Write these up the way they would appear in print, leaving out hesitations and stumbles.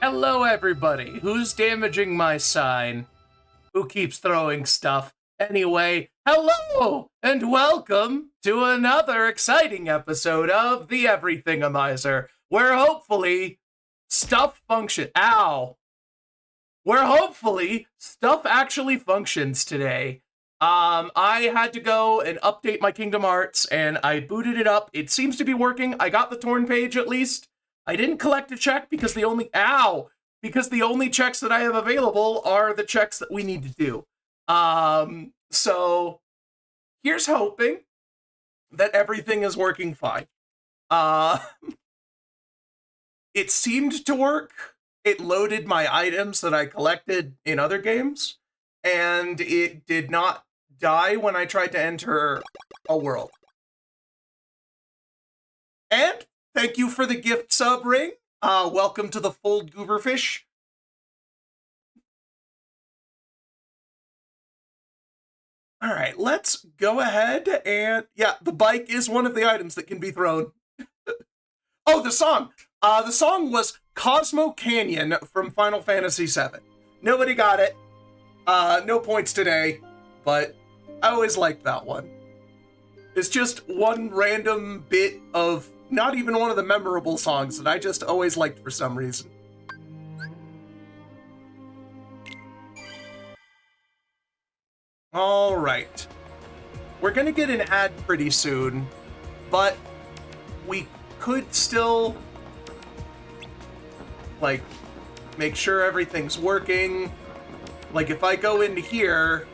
Hello, everybody. Who's damaging my sign? Who keeps throwing stuff? Anyway, hello and welcome to another exciting episode of the Everythingomizer, where hopefully stuff function. Ow! Where hopefully stuff actually functions today. I had to go and update my Kingdom Hearts, and I booted it up. It seems to be working. I got the torn page at least. I didn't collect a check because the only checks that I have available are the checks that we need to do. So here's hoping that everything is working fine. It seemed to work. It loaded my items that I collected in other games, and it did not die when I tried to enter a world. And thank you for the gift sub ring. Welcome to the Fold Gooberfish. All right, let's go ahead and... Yeah, the bike is one of the items that can be thrown. Oh, the song! The song was Cosmo Canyon from Final Fantasy VII. Nobody got it. No points today, but I always liked that one. It's just one random bit of not even one of the memorable songs that I just always liked for some reason. All right. We're gonna get an ad pretty soon, but we could still, like, make sure everything's working. Like, if I go into here...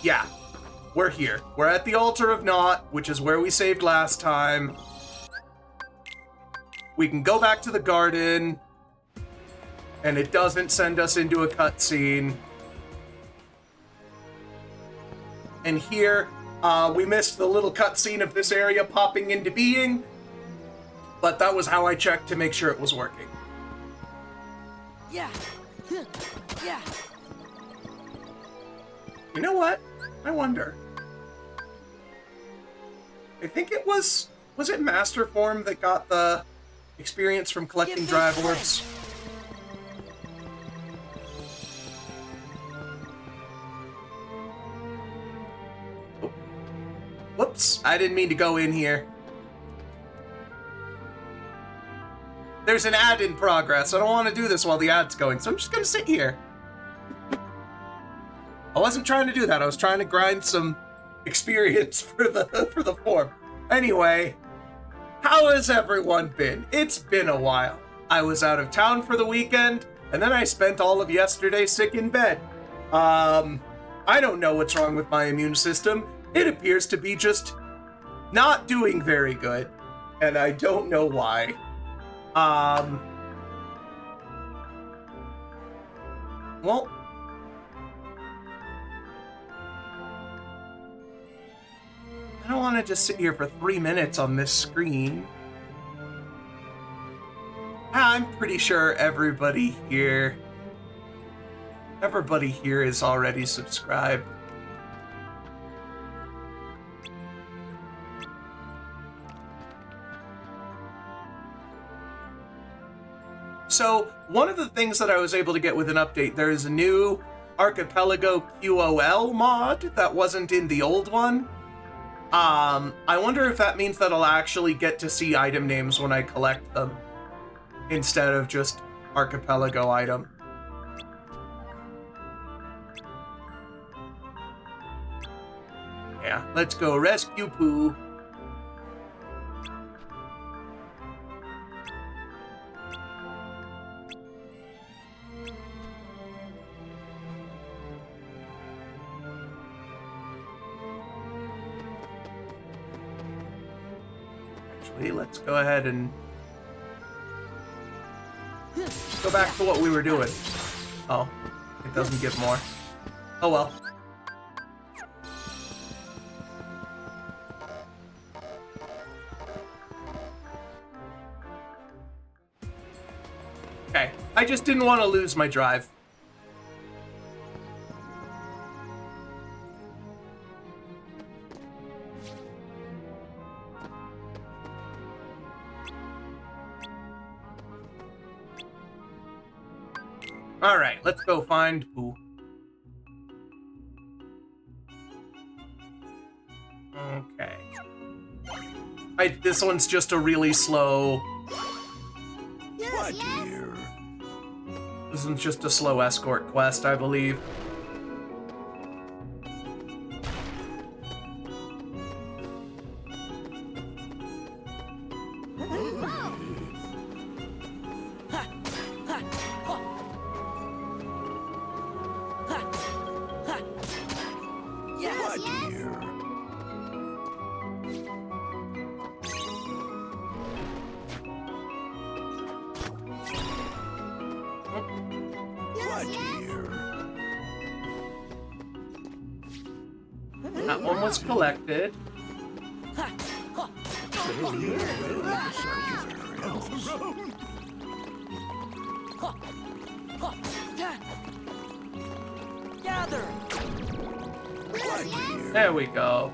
Yeah. We're here. We're at the Altar of Naught, which is where we saved last time. We can go back to the garden, and it doesn't send us into a cutscene. And here, we missed the little cutscene of this area popping into being, but that was how I checked to make sure it was working. Yeah. Yeah. You know what? I wonder. I think it was it Master Form that got the experience from collecting drive orbs? Oh. Whoops, I didn't mean to go in here. There's an ad in progress. I don't want to do this while the ad's going, so I'm just gonna sit here. I wasn't trying to do that. I was trying to grind some experience for the form. Anyway, how has everyone been? It's been a while. I was out of town for the weekend, and then I spent all of yesterday sick in bed. I don't know what's wrong with my immune system. It appears to be just not doing very good, and I don't know why. Well, I don't want to just sit here for 3 minutes on this screen. I'm pretty sure everybody here is already subscribed. So, one of the things that I was able to get with an update, there is a new Archipelago QOL mod that wasn't in the old one. I wonder if that means that I'll actually get to see item names when I collect them, instead of just Archipelago item. Yeah, let's go rescue Pooh. Let's go ahead and go back to what we were doing. Oh, it doesn't give more. Oh well. Okay, I just didn't want to lose my drive. Alright, let's go find Pooh. Okay. This one's just a really slow... Yes, yes. This one's just a slow escort quest, I believe. That one was collected. Gather. There we go.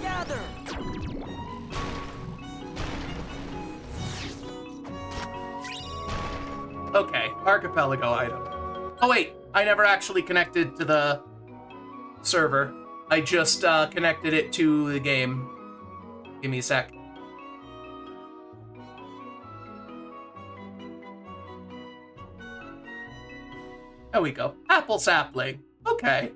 Gather. Okay, archipelago item. Oh wait, I never actually connected to the server. I just connected it to the game. Give me a sec. There we go. Apple sapling. Okay.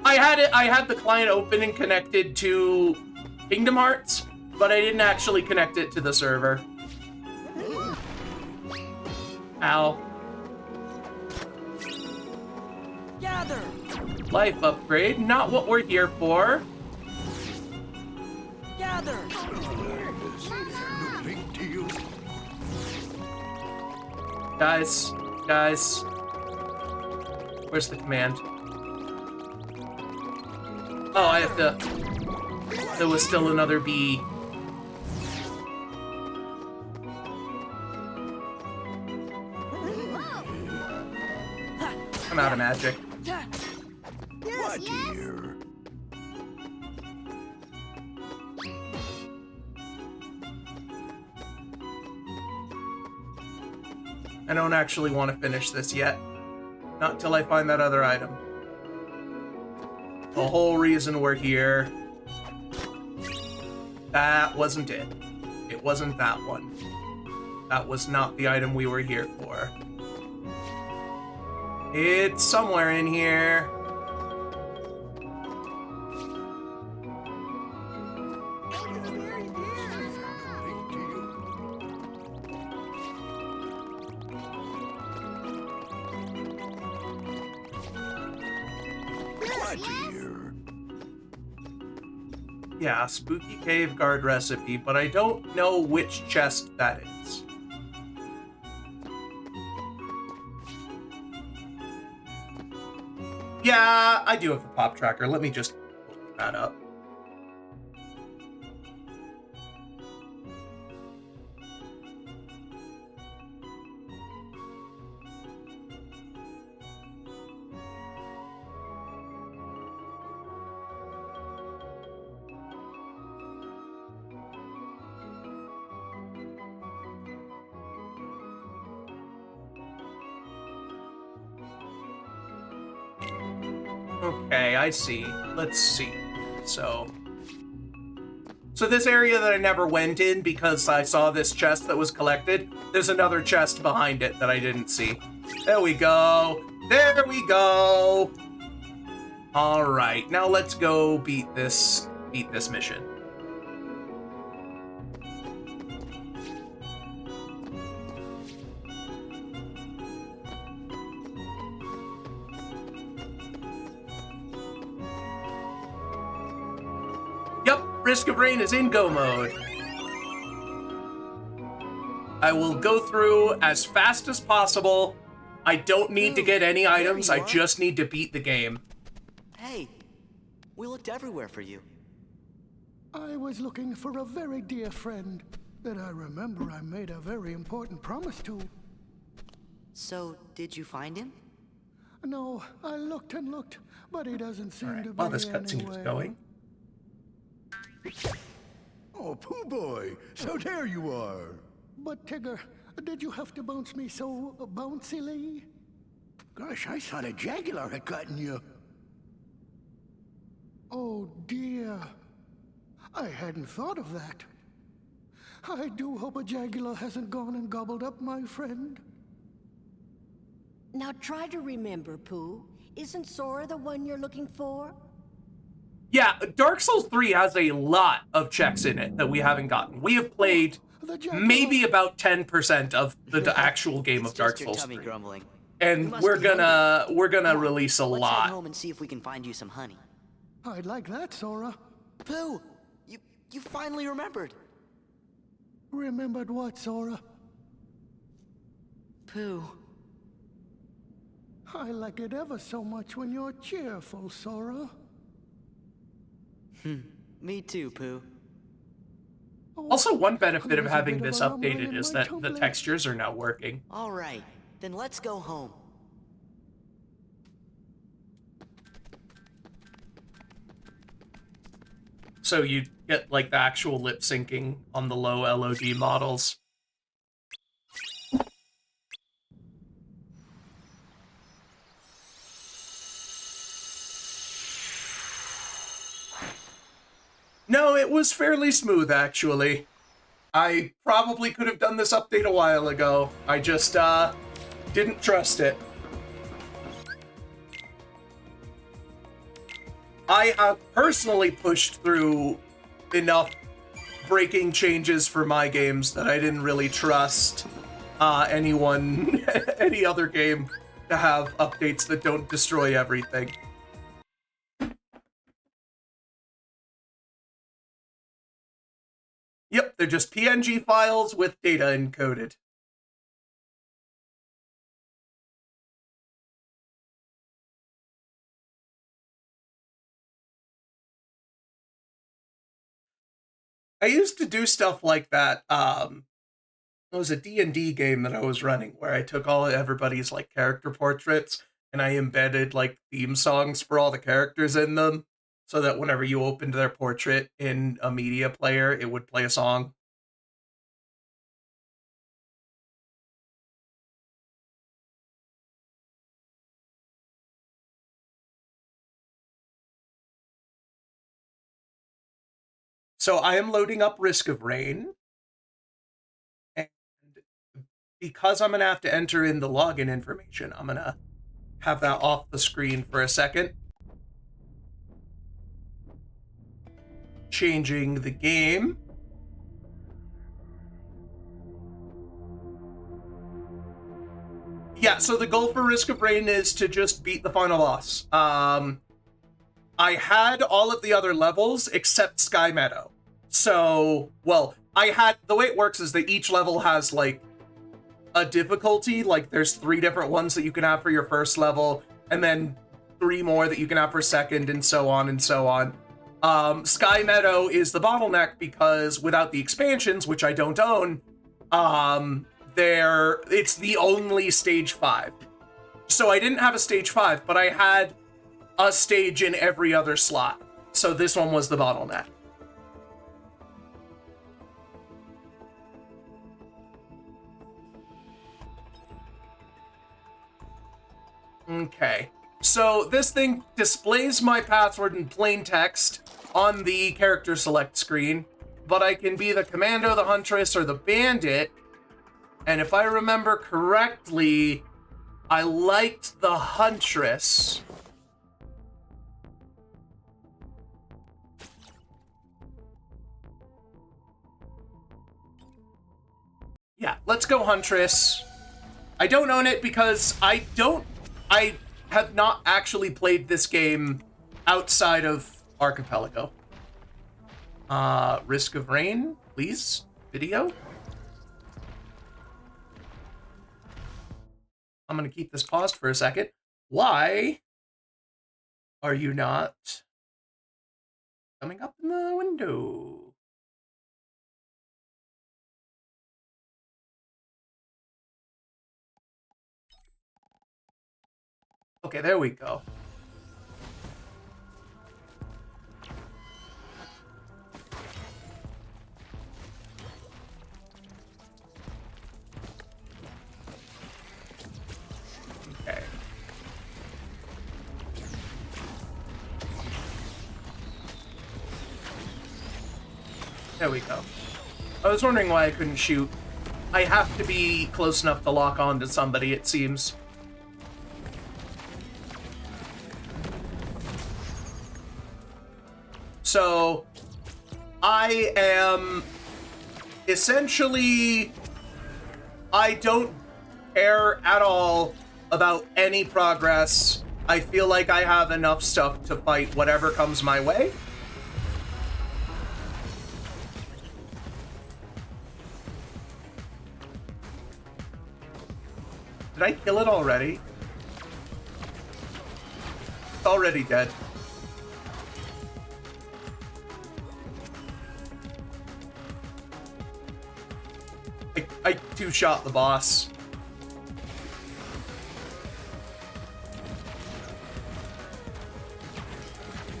I had the client open and connected to Kingdom Hearts, but I didn't actually connect it to the server. Ow. Gather. Life upgrade, not what we're here for. Gather. Guys, where's the command? Oh, I have to... There was still another bee. I'm out of magic. Yes, yes. I don't actually want to finish this yet. Not until I find that other item. The whole reason we're here... That wasn't it. It wasn't that one. That was not the item we were here for. It's somewhere in here. Yeah, spooky cave guard recipe, but I don't know which chest that is. Yeah, I do have the pop tracker. Let me just look that up. Okay, I see. Let's see. So this area that I never went in because I saw this chest that was collected, there's another chest behind it that I didn't see. There we go. There we go. All right, now let's go beat this mission. Risk of Rain is in go mode. I will go through as fast as possible. I don't need to get any items, I just need to beat the game. Hey, we looked everywhere for you. I was looking for a very dear friend that I remember I made a very important promise to. So, did you find him? No, I looked and looked, but he doesn't seem to be While this cutscene is anywhere. going. Oh, Pooh Boy, so there you are. But Tigger, did you have to bounce me so bouncily? Gosh, I thought a Jaguar had gotten you. Oh dear. I hadn't thought of that. I do hope a Jaguar hasn't gone and gobbled up my friend. Now try to remember, Pooh. Isn't Sora the one you're looking for? Yeah, Dark Souls 3 has a lot of checks in it that we haven't gotten. We have played The Jaguar. maybe about 10% of the actual game It's of Dark just your Souls tummy 3. grumbling. You And must we're be gonna Come on, release a let's head lot. home and see if we can find you some honey. I'd like that, Sora. Pooh, you finally remembered. Remembered what, Sora? Pooh. I like it ever so much when you're cheerful, Sora. Me too, Pooh. Oh, Also, one benefit of there's a having bit of this a rumbling updated in is my that the tumbler. textures are now working. All right, then let's go home. So you get like the actual lip syncing on the low LOD models. No, it was fairly smooth, actually. I probably could have done this update a while ago. I just, didn't trust it. I have personally pushed through enough breaking changes for my games that I didn't really trust anyone, any other game to have updates that don't destroy everything. Yep, they're just PNG files with data encoded. I used to do stuff like that. It was a D&D game that I was running where I took all everybody's like character portraits and I embedded like theme songs for all the characters in them so that whenever you opened their portrait in a media player, it would play a song. So I am loading up Risk of Rain. And because I'm going to have to enter in the login information, I'm going to have that off the screen for a second. Changing the game. Yeah, so the goal for Risk of Rain is to just beat the final boss. I had all of the other levels except Sky Meadow. So, well, the way it works is that each level has, like, a difficulty. Like, there's 3 different ones that you can have for your first level, and then 3 more that you can have for second, and so on and so on. Sky Meadow is the bottleneck because without the expansions, which I don't own, it's the only stage 5. So I didn't have a stage 5, but I had a stage in every other slot. So this one was the bottleneck. Okay. So this thing displays my password in plain text on the character select screen, but I can be the commando, the huntress, or the bandit. And if I remember correctly, I liked the huntress. Yeah, let's go huntress. I don't own it because I have not actually played this game outside of Archipelago. Risk of Rain, please. Video. I'm gonna keep this paused for a second. Why are you not coming up in the window? Okay, there we go. There we go. I was wondering why I couldn't shoot. I have to be close enough to lock on to somebody, it seems. So, I am essentially... I don't care at all about any progress. I feel like I have enough stuff to fight whatever comes my way. Did I kill it already? It's already dead. I two-shot the boss.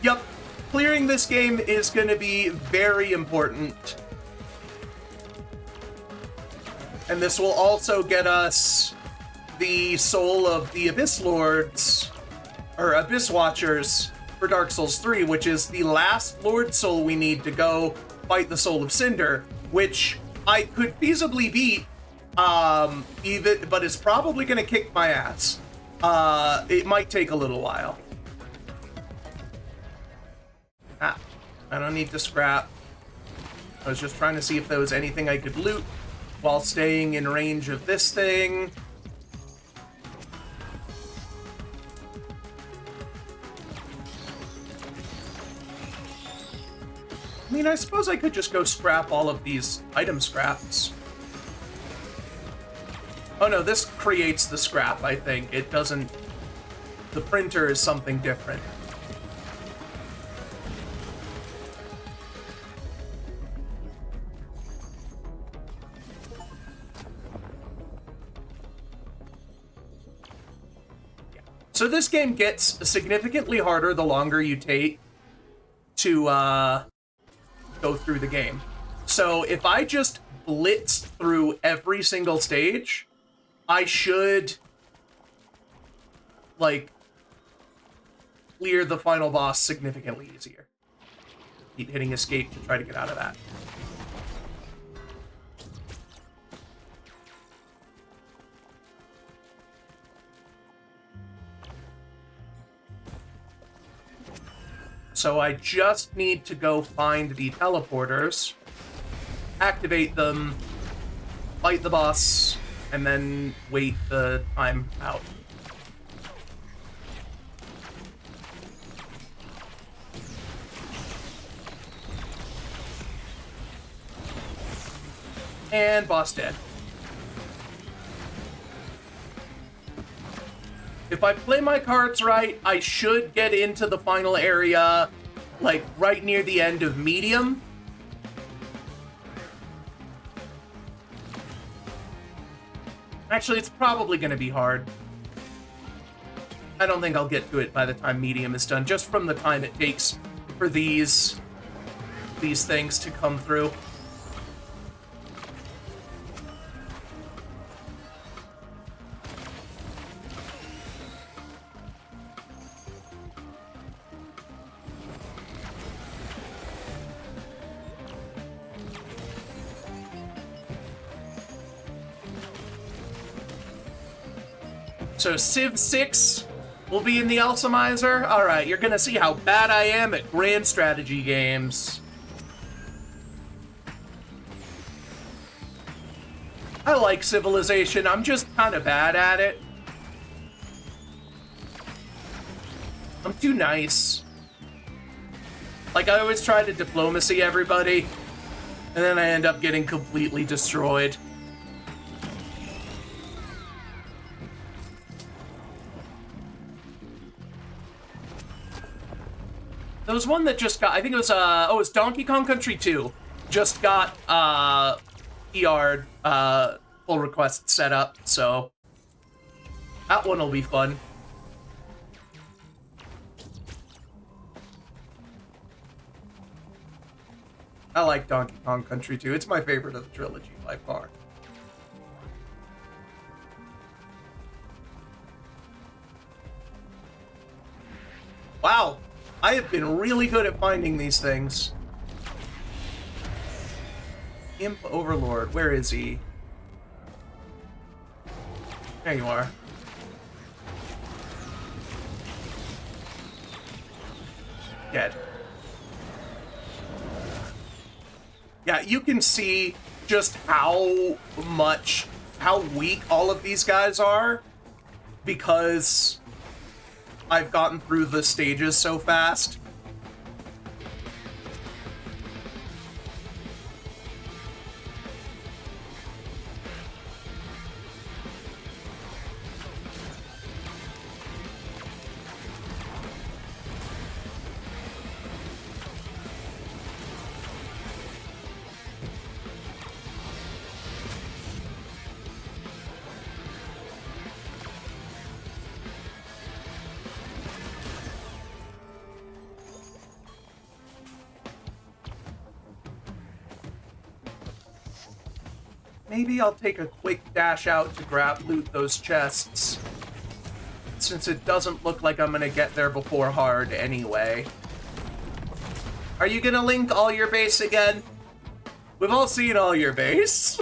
Yup, clearing this game is going to be very important. And this will also get us the soul of the Abyss Lords, or Abyss Watchers, for Dark Souls 3, which is the last Lord Soul we need to go fight the Soul of Cinder, which I could feasibly beat, but it's probably going to kick my ass. It might take a little while. Ah, I don't need to scrap. I was just trying to see if there was anything I could loot while staying in range of this thing. I mean, I suppose I could just go scrap all of these item scraps. Oh no, this creates the scrap, I think. It doesn't... The printer is something different. So this game gets significantly harder the longer you take to go through the game. So if I just blitz through every single stage, I should, like, clear the final boss significantly easier. Keep hitting escape to try to get out of that. So I just need to go find the teleporters, activate them, fight the boss, and then wait the time out. And boss dead. If I play my cards right, I should get into the final area, like, right near the end of Medium. Actually, it's probably going to be hard. I don't think I'll get to it by the time Medium is done, just from the time it takes for these things to come through. So Civ 6 will be in the Alchemizer? Alright, you're gonna see how bad I am at grand strategy games. I like Civilization, I'm just kinda bad at it. I'm too nice. Like, I always try to diplomacy everybody, and then I end up getting completely destroyed. There was one that just got, I think it was, oh, it's Donkey Kong Country 2. Just got, PR'd, pull request set up, so that one will be fun. I like Donkey Kong Country 2. It's my favorite of the trilogy by far. Wow. I have been really good at finding these things. Imp Overlord. Where is he? There you are. Dead. Yeah, you can see just how weak all of these guys are because I've gotten through the stages so fast. Maybe I'll take a quick dash out to loot those chests, since it doesn't look like I'm gonna get there before hard anyway. Are you gonna link all your base again? We've all seen all your base.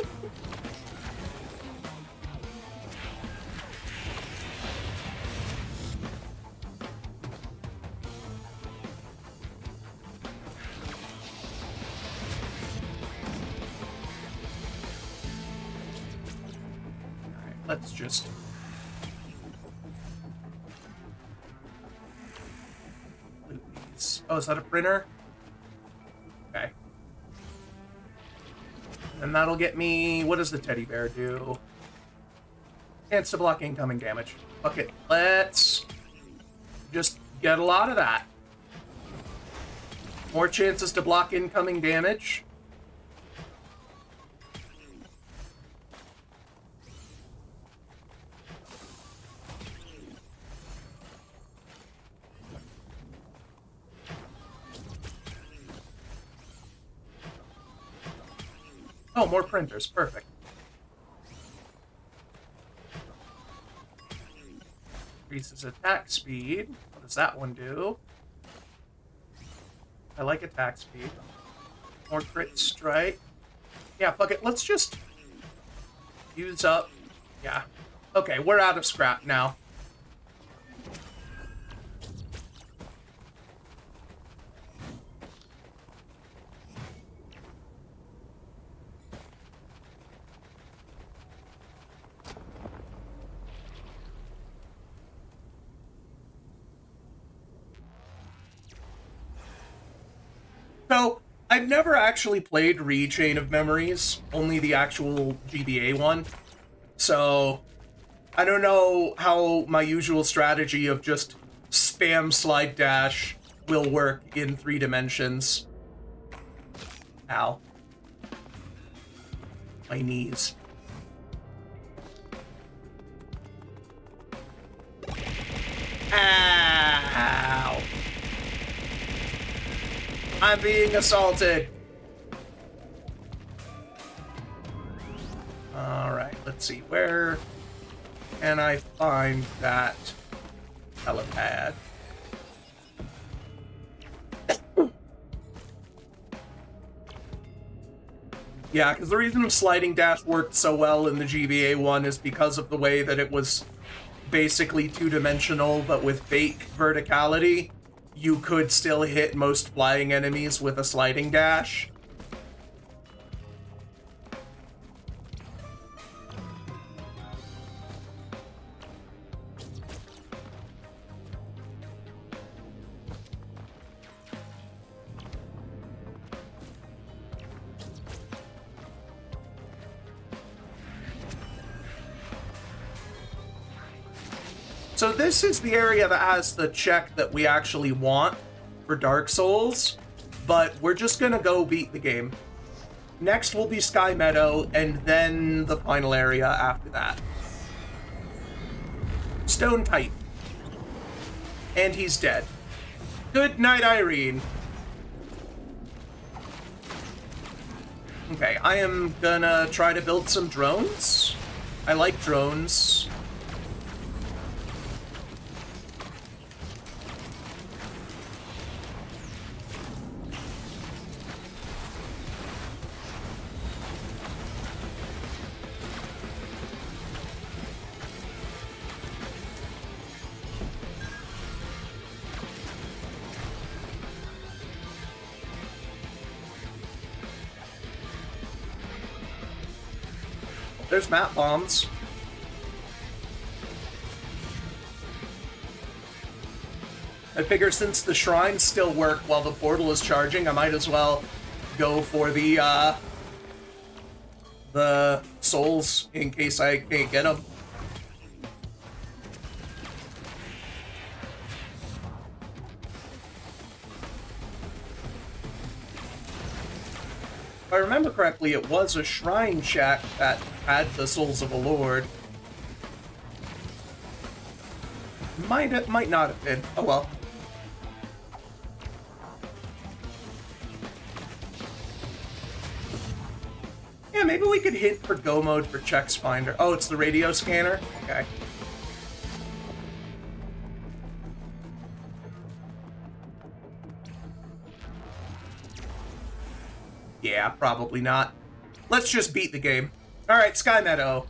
Let's just... loot these. Oh, is that a printer? Okay. And that'll get me... what does the teddy bear do? Chance to block incoming damage. Okay, let's just get a lot of that. More chances to block incoming damage. Oh, more printers. Perfect. Increases attack speed. What does that one do? I like attack speed. More crit strike. Yeah, fuck it. Let's just use up... yeah. Okay, we're out of scrap now. So, I've never actually played Chain of Memories, only the actual GBA one. So, I don't know how my usual strategy of just spam slide dash will work in 3 dimensions. Ow. My knees. Ow. I'm being assaulted. Alright, let's see. Where can I find that helipad? Yeah, because the reason sliding dash worked so well in the GBA one is because of the way that it was basically 2-dimensional, but with fake verticality. You could still hit most flying enemies with a sliding dash. So this is the area that has the check that we actually want for Dark Souls, but we're just gonna go beat the game. Next will be Sky Meadow, and then the final area after that. Stone Titan. And he's dead. Good night, Irene. Okay, I am gonna try to build some drones. I like drones. there's map bombs. I figure since the shrines still work while the portal is charging, I might as well go for the souls in case I can't get them. If I remember correctly, it was a shrine shack that had the souls of a lord. Might not have been. Oh well. Yeah, maybe we could hit for go mode for checks finder. Oh, it's the radio scanner? Okay. Yeah, probably not. Let's just beat the game. Alright, Sky Meadow.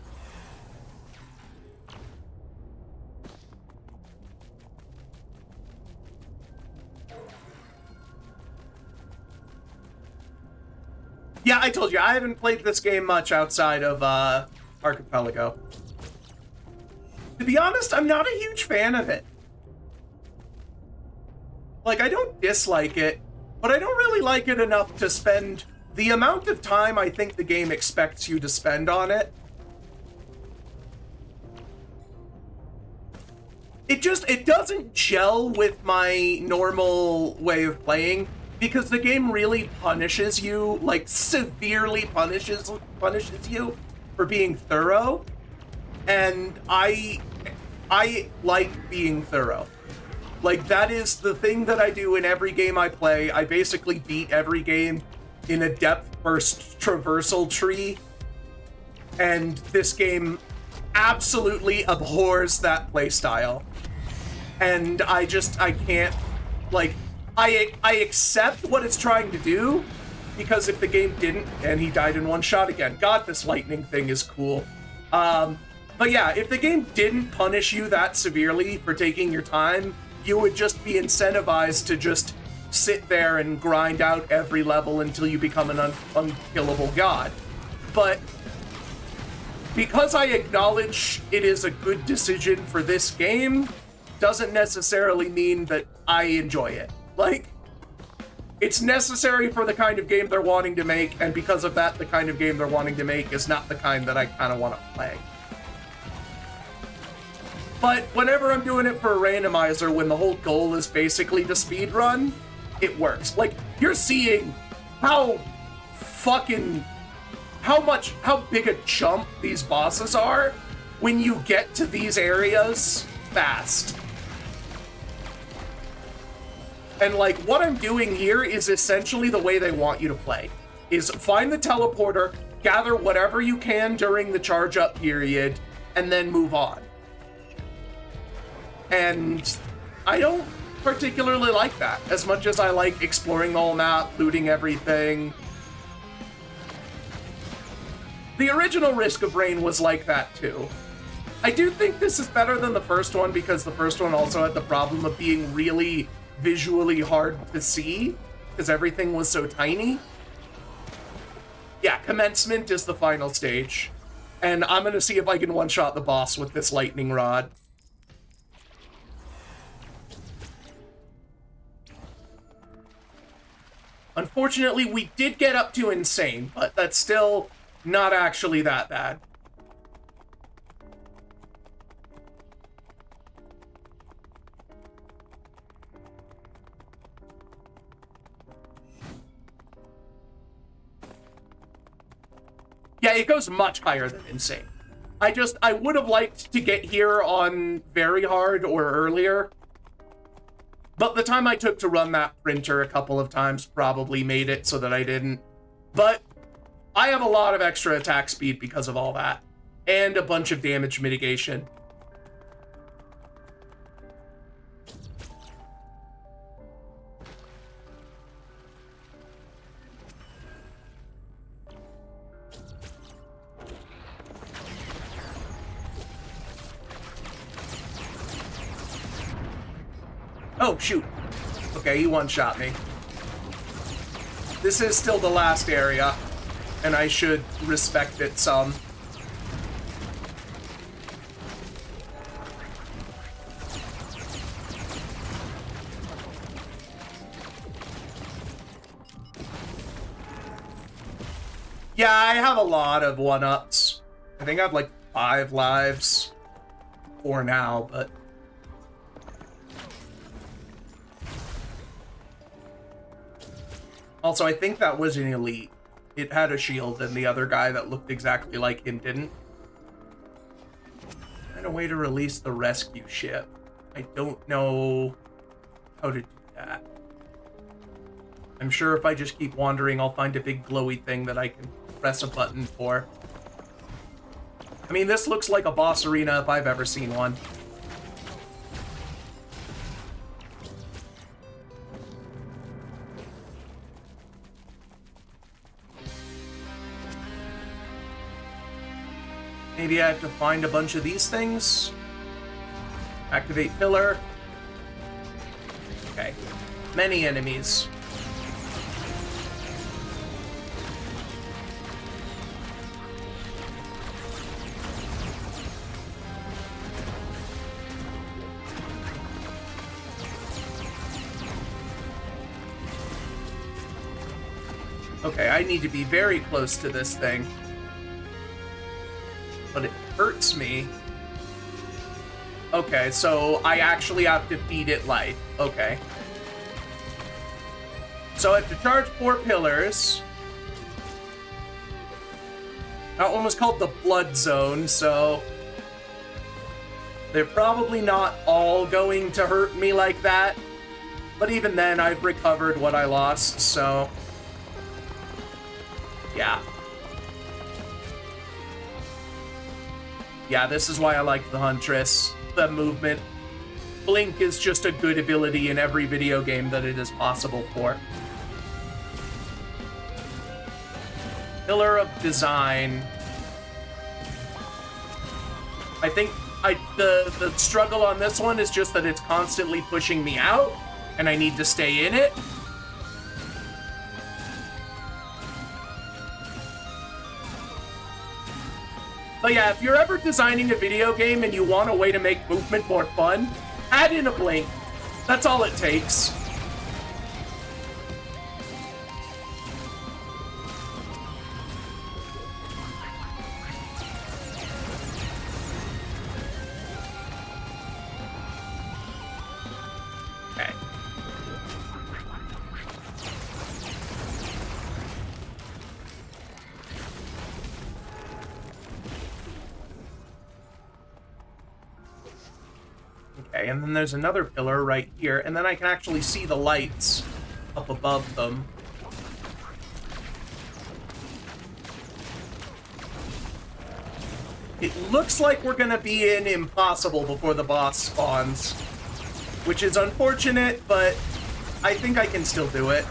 Yeah, I told you, I haven't played this game much outside of Archipelago. To be honest, I'm not a huge fan of it. Like, I don't dislike it, but I don't really like it enough to spend the amount of time I think the game expects you to spend on it. It doesn't gel with my normal way of playing. Because the game really punishes you, like severely punishes you for being thorough, and I like being thorough. Like, that is the thing that I do in every game I play. I basically beat every game in a depth-first traversal tree, and this game absolutely abhors that playstyle. And I can't, like, I accept what it's trying to do, because if the game didn't, and he died in one shot again. God, this lightning thing is cool. But yeah, if the game didn't punish you that severely for taking your time, you would just be incentivized to just sit there and grind out every level until you become an unkillable god. But because I acknowledge it is a good decision for this game, doesn't necessarily mean that I enjoy it. Like, it's necessary for the kind of game they're wanting to make, and because of that, the kind of game they're wanting to make is not the kind that I kind of want to play. But whenever I'm doing it for a randomizer, when the whole goal is basically to speedrun, it works. Like, you're seeing how big a jump these bosses are when you get to these areas fast. And, like, what I'm doing here is essentially the way they want you to play. Is find the teleporter, gather whatever you can during the charge-up period, and then move on. And I don't particularly like that, as much as I like exploring the whole map, looting everything. The original Risk of Rain was like that, too. I do think this is better than the first one, because the first one also had the problem of being really visually hard to see because everything was so tiny. Yeah, commencement is the final stage, and I'm gonna see if I can one-shot the boss with this lightning rod. Unfortunately, we did get up to insane, but that's still not actually that bad. Yeah, it goes much higher than insane. I would have liked to get here on very hard or earlier. But the time I took to run that printer a couple of times probably made it so that I didn't. But I have a lot of extra attack speed because of all that. And a bunch of damage mitigation. Oh, shoot. Okay, he one-shot me. This is still the last area, and I should respect it some. Yeah, I have a lot of 1-ups. I think I have like 5 lives for now, but... Also, I think that was an elite. It had a shield, and the other guy that looked exactly like him didn't. Find a way to release the rescue ship. I don't know how to do that. I'm sure if I just keep wandering, I'll find a big glowy thing that I can press a button for. I mean, this looks like a boss arena if I've ever seen one. Maybe I have to find a bunch of these things. Activate pillar. Okay. Many enemies. Okay, I need to be very close to this thing. But it hurts me. Okay, so I actually have to feed it life. Okay. So I have to charge 4 pillars. That one was called the Blood Zone, so... they're probably not all going to hurt me like that. But even then, I've recovered what I lost, so... yeah. Yeah, this is why I like the Huntress. The movement. Blink is just a good ability in every video game that it is possible for. Pillar of Design. I think the struggle on this one is just that it's constantly pushing me out, and I need to stay in it. But yeah, if you're ever designing a video game and you want a way to make movement more fun, add in a blink. That's all it takes. Okay. Okay, and then there's another pillar right here, and then I can actually see the lights up above them. It looks like we're gonna be in Impossible before the boss spawns, which is unfortunate, but I think I can still do it.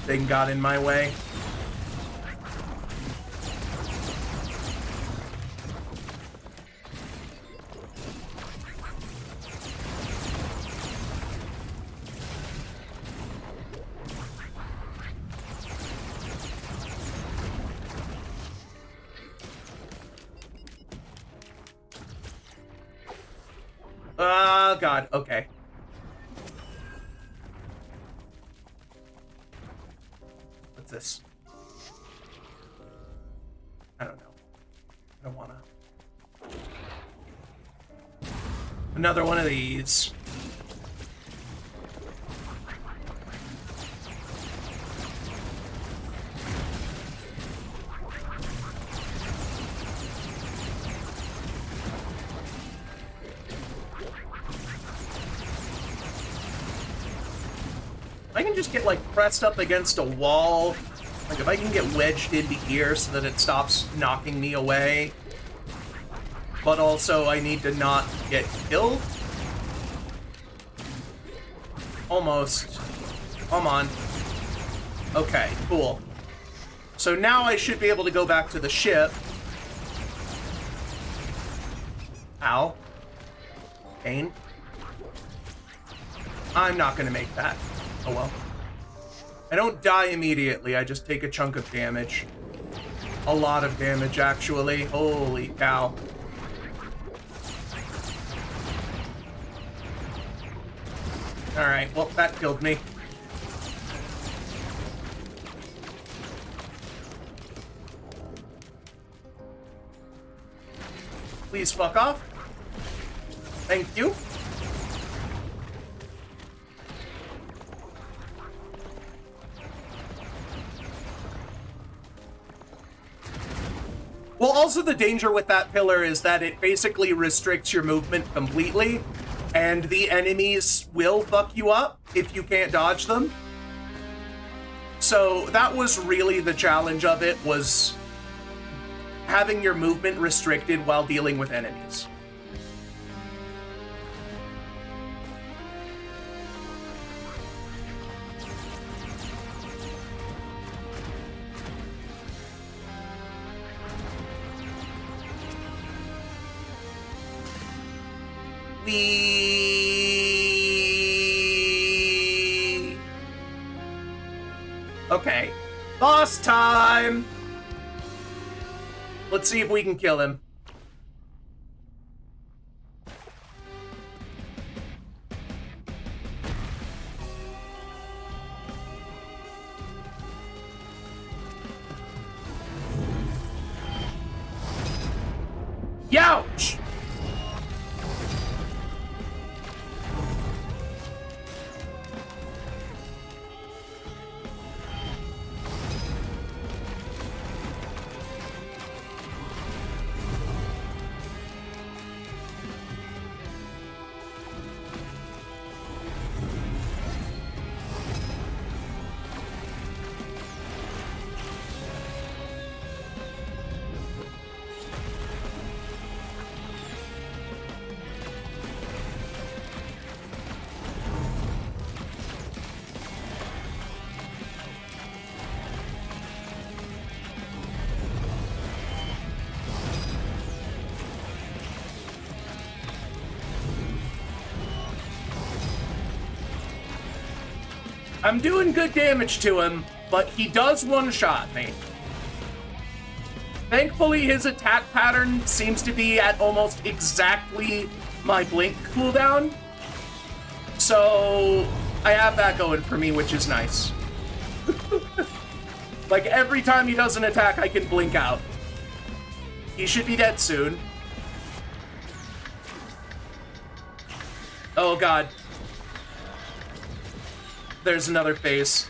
Thing got in my way. Oh, God. Okay. This? I don't know. I don't wanna. Another one of these. I can just get, like, pressed up against a wall. Like, if I can get wedged into here so that it stops knocking me away. But also, I need to not get killed. Almost. Come on. Okay, cool. So now I should be able to go back to the ship. Ow. Pain. I'm not gonna make that. Oh well. I don't die immediately, I just take a chunk of damage. A lot of damage, actually. Holy cow. Alright, well, that killed me. Please fuck off. Thank you. Well, also the danger with that pillar is that it basically restricts your movement completely, and the enemies will fuck you up if you can't dodge them. So that was really the challenge of it, was having your movement restricted while dealing with enemies. Okay. Boss time! Let's see if we can kill him. Youch! I'm doing good damage to him, but he does one-shot me. Thankfully, his attack pattern seems to be at almost exactly my blink cooldown. So I have that going for me, which is nice. Like, every time he does an attack, I can blink out. He should be dead soon. Oh, God. There's another face.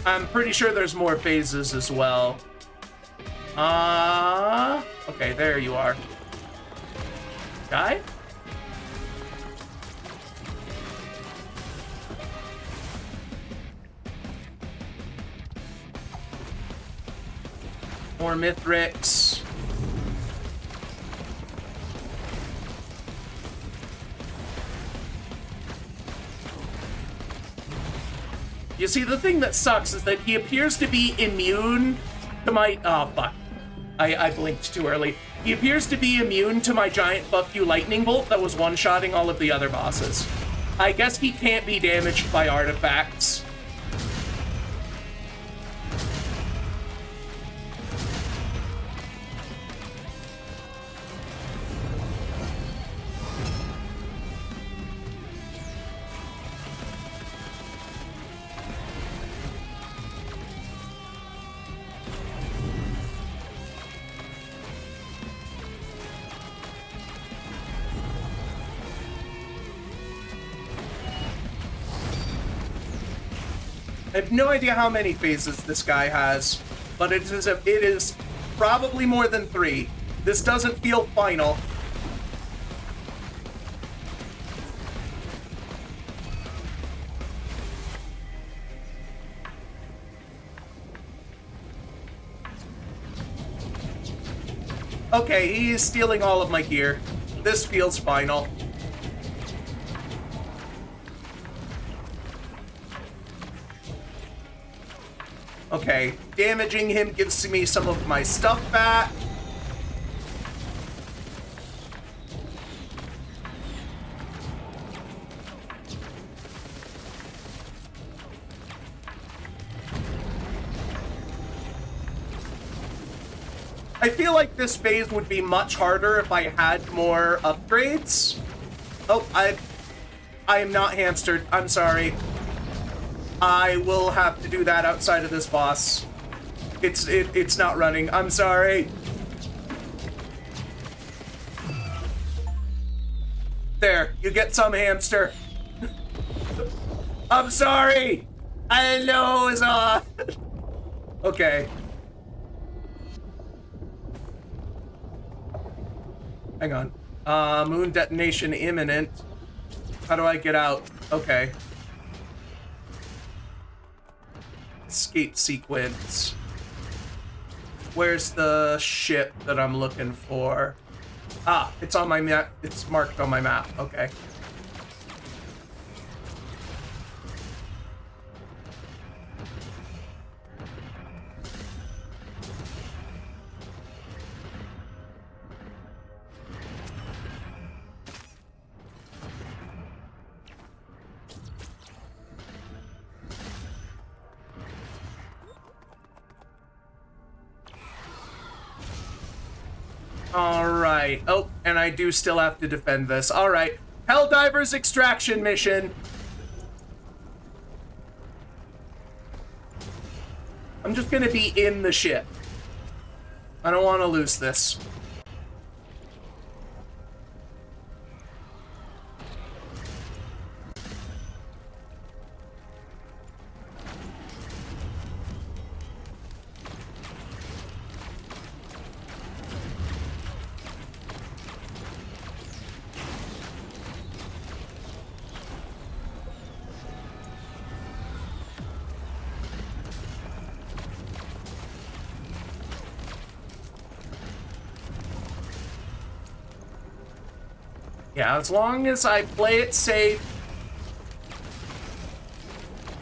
I'm pretty sure there's more phases as well. Okay, there you are. Guy? More Mithrix. You see, the thing that sucks is that he appears to be immune to my... Oh, fuck. I blinked too early. He appears to be immune to my giant fuck you lightning bolt that was one-shotting all of the other bosses. I guess he can't be damaged by artifacts. I have no idea how many phases this guy has, but it is probably more than 3. This doesn't feel final. Okay, he's stealing all of my gear. This feels final. Okay, damaging him gives me some of my stuff back. I feel like this phase would be much harder if I had more upgrades. Oh, I am not hamstered. I'm sorry. I will have to do that outside of this boss. It's not running. I'm sorry. There, you get some hamster. I'm sorry. I know it's off. Okay. Hang on. Moon detonation imminent. How do I get out? Okay. Escape sequence. Where's the ship that I'm looking for? Ah, it's on my map. It's marked on my map. Okay. Alright. Oh, and I do still have to defend this. Alright. Helldivers extraction mission. I'm just gonna be in the ship. I don't want to lose this. Yeah, as long as I play it safe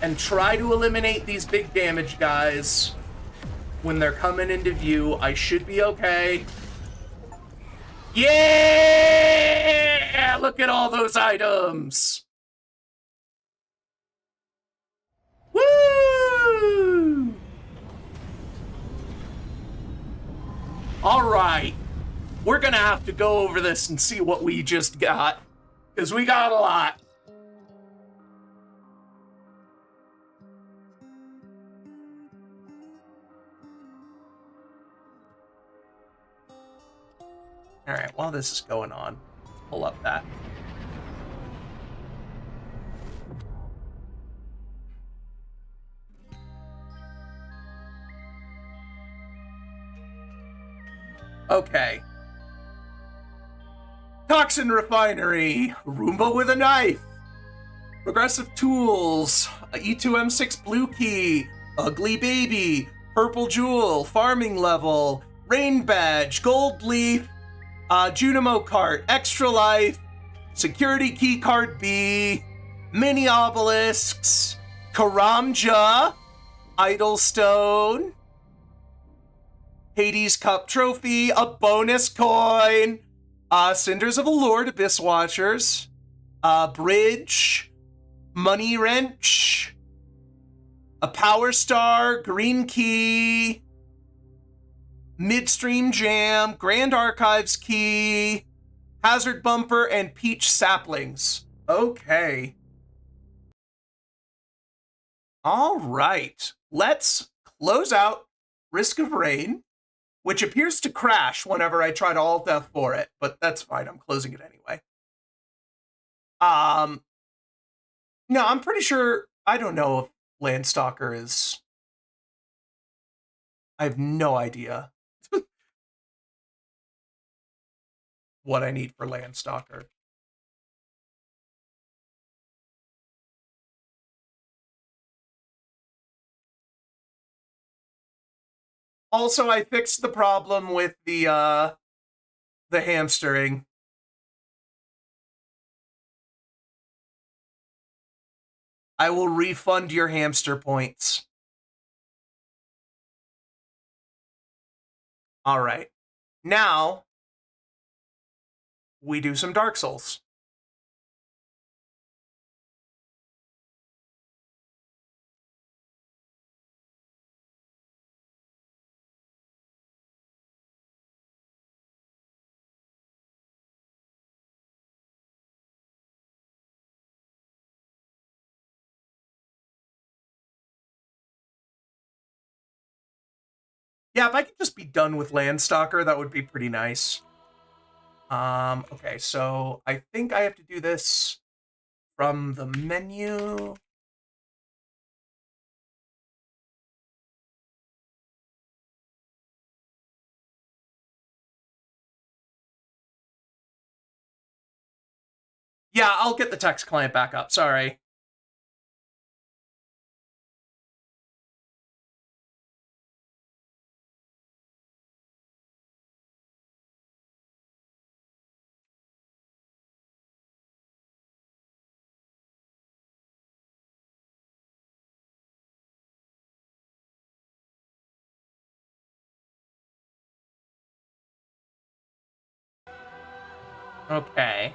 and try to eliminate these big damage guys when they're coming into view, I should be okay. Yeah! Look at all those items! Woo! All right. We're gonna have to go over this and see what we just got, because we got a lot. All right, while this is going on, pull up that. Okay. Toxin Refinery, Roomba with a knife, Progressive Tools, E2M6 Blue Key, Ugly Baby, Purple Jewel, Farming Level, Rain Badge, Gold Leaf, Junimo Cart, Extra Life, Security Key Card B, Mini Obelisks, Karamja, Idle Stone, Hades Cup Trophy, a bonus coin, Cinders of Allure, Abyss Watchers, Bridge, Money Wrench, a Power Star, Green Key, Midstream Jam, Grand Archives Key, Hazard Bumper, and Peach Saplings. Okay. All right. Let's close out Risk of Rain, which appears to crash whenever I try to Alt F for it, but that's fine. I'm closing it anyway. No, I'm pretty sure, I don't know if Landstalker is... I have no idea what I need for Landstalker. Also, I fixed the problem with the hamstering. I will refund your hamster points. All right. Now, we do some Dark Souls. Yeah, if I could just be done with Landstalker, that would be pretty nice. Okay, so I think I have to do this from the menu. Yeah, I'll get the text client back up. Sorry. Okay.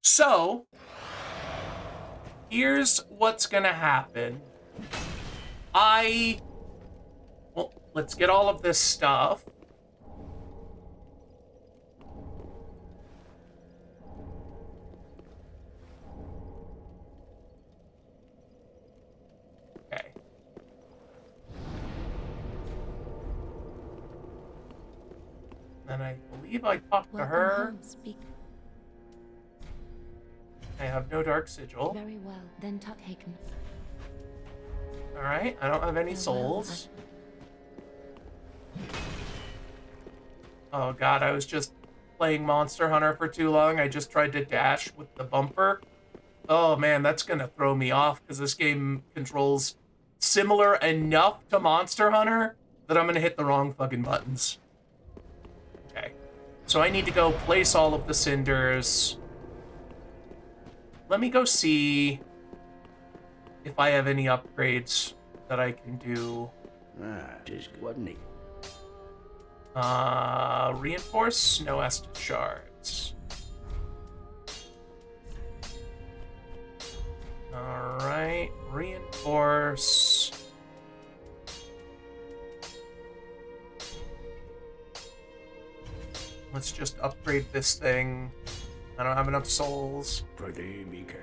So, here's what's gonna happen. Well, let's get all of this stuff. Okay. And I believe I talked to her. Home, speak. I have no Dark Sigil. Very well, then Tuthaken. Alright, I don't have any souls. Oh god, I was just playing Monster Hunter for too long. I just tried to dash with the bumper. Oh man, that's gonna throw me off, because this game controls similar enough to Monster Hunter that I'm gonna hit the wrong fucking buttons. Okay. So I need to go place all of the cinders. Let me go see if I have any upgrades that I can do. Just wasn't it? Reinforce, no Estus shards. Alright, reinforce. Let's just upgrade this thing. I don't have enough souls. Pretty Mika.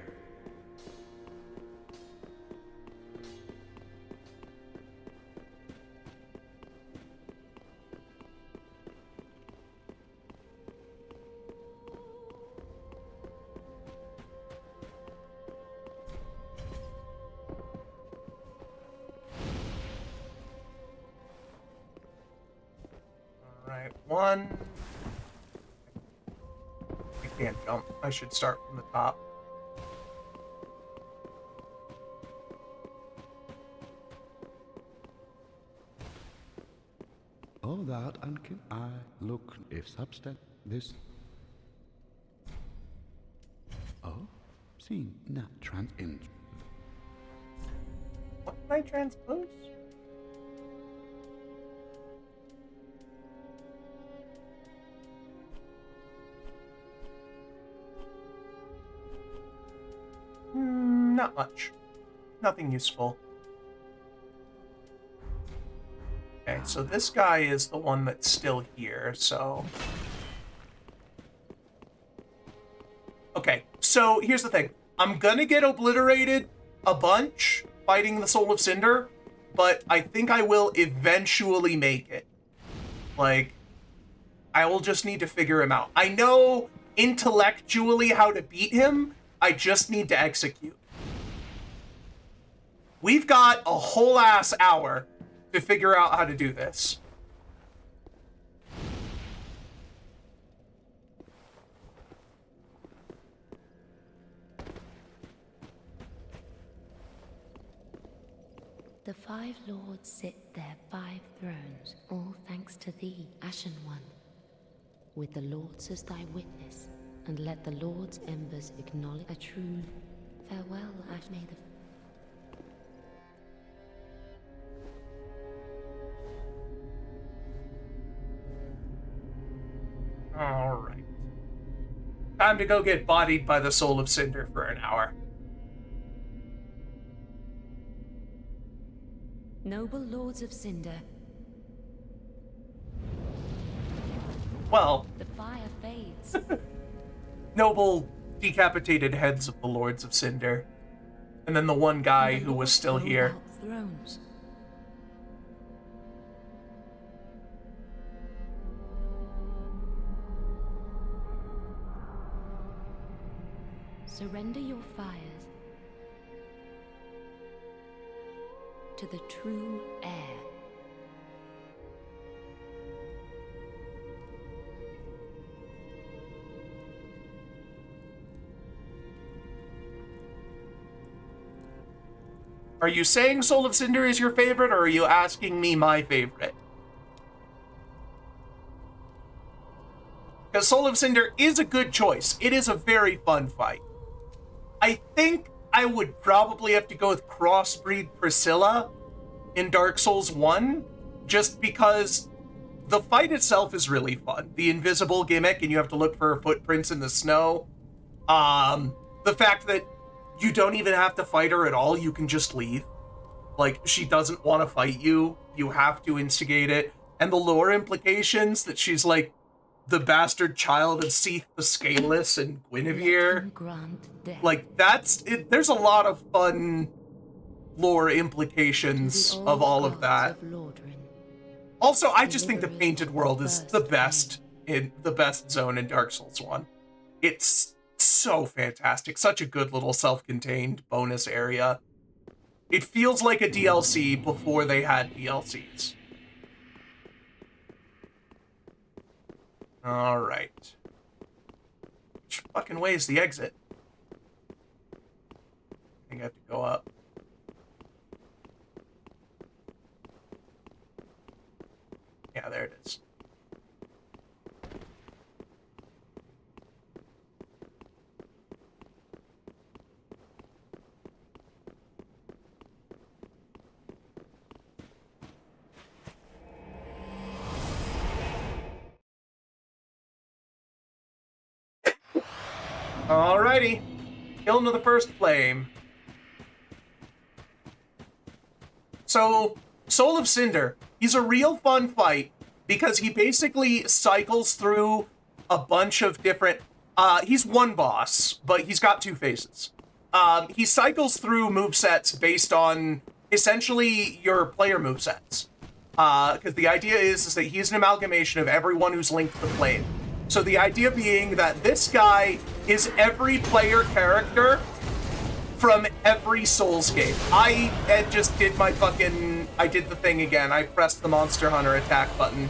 Alright, one. I can't jump. I should start from the top. All that and can I look if substance this? Oh, seen not trans in. What did I transpose? Not much. Nothing useful. Okay, so this guy is the one that's still here, so... Okay, so here's the thing. I'm gonna get obliterated a bunch fighting the Soul of Cinder, but I think I will eventually make it. Like, I will just need to figure him out. I know intellectually how to beat him, I just need to execute. We've got a whole ass hour to figure out how to do this. The The 5 lords sit their 5 thrones, all thanks to thee, Ashen One. With the lords as thy witness, and let the lord's embers acknowledge a true farewell, Ash may the... Alright. Time to go get bodied by the Soul of Cinder for an hour. Noble lords of Cinder, Well, the fire fades. noble decapitated heads of the Lords of Cinder. And then the one guy And the who was lords still hold here. out thrones. Surrender your fires to the true air. Are you saying Soul of Cinder is your favorite, or are you asking me my favorite? Because Soul of Cinder is a good choice. It is a very fun fight. I think I would probably have to go with Crossbreed Priscilla in Dark Souls 1, just because the fight itself is really fun. The invisible gimmick, and you have to look for her footprints in the snow. The fact that you don't even have to fight her at all, you can just leave. Like, she doesn't want to fight you. You have to instigate it. And the lore implications that she's like the bastard child of Seath the Scaleless and Guinevere. Like, that's it. There's a lot of fun lore implications of all of that. Also, I just think the Painted World is the best zone in Dark Souls 1. It's so fantastic. Such a good little self-contained bonus area. It feels like a DLC before they had DLCs. Alright. Which fucking way is the exit? I think I have to go up. Yeah, there it is. Alrighty. Killing to the first flame. So, Soul of Cinder, he's a real fun fight because he basically cycles through a bunch of different... he's one boss, but he's got 2 phases. He cycles through movesets based on essentially your player movesets. Because the idea is that he's an amalgamation of everyone who's linked to the flame. So the idea being that this guy is every player character from every Souls game. I just did my fucking... I did the thing again. I pressed the Monster Hunter attack button.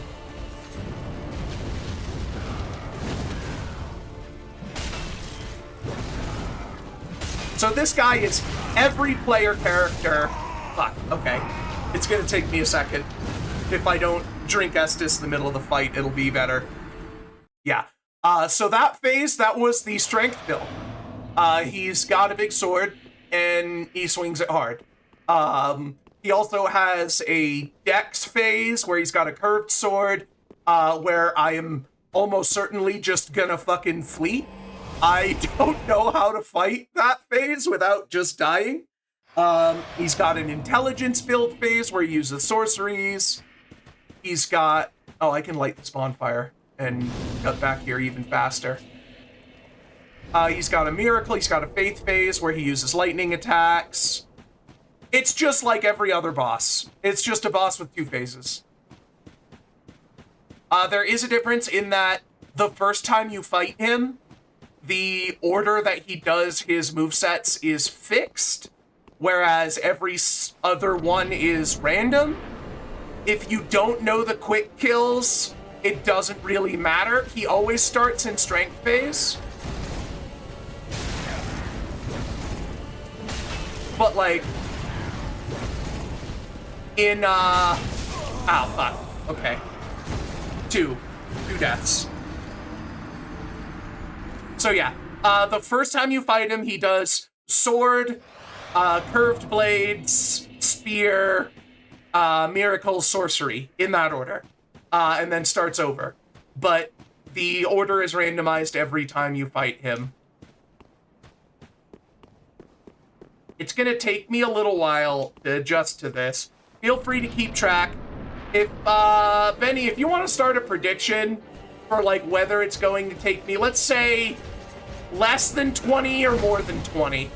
So this guy is every player character... Fuck, okay. It's gonna take me a second. If I don't drink Estus in the middle of the fight, it'll be better. Yeah. So that phase, that was the strength build. He's got a big sword, and he swings it hard. He also has a dex phase, where he's got a curved sword, where I am almost certainly just gonna fucking flee. I don't know how to fight that phase without just dying. He's got an intelligence build phase, where he uses sorceries. He's got... Oh, I can light this bonfire and cut back here even faster. He's got a miracle, he's got a faith phase where he uses lightning attacks. It's just like every other boss. It's just a boss with 2 phases. There is a difference in that the first time you fight him, the order that he does his movesets is fixed, whereas every other one is random. If you don't know the quick kills, it doesn't really matter. He always starts in strength phase. But like, in, oh, fuck. Okay. Two deaths. So yeah, the first time you fight him, he does sword, curved blades, spear, miracle, sorcery, in that order, and then starts over. But the order is randomized every time you fight him. It's gonna take me a little while to adjust to this. Feel free to keep track. If, Benny, if you want to start a prediction for, like, whether it's going to take me, let's say, less than 20 or more than 20.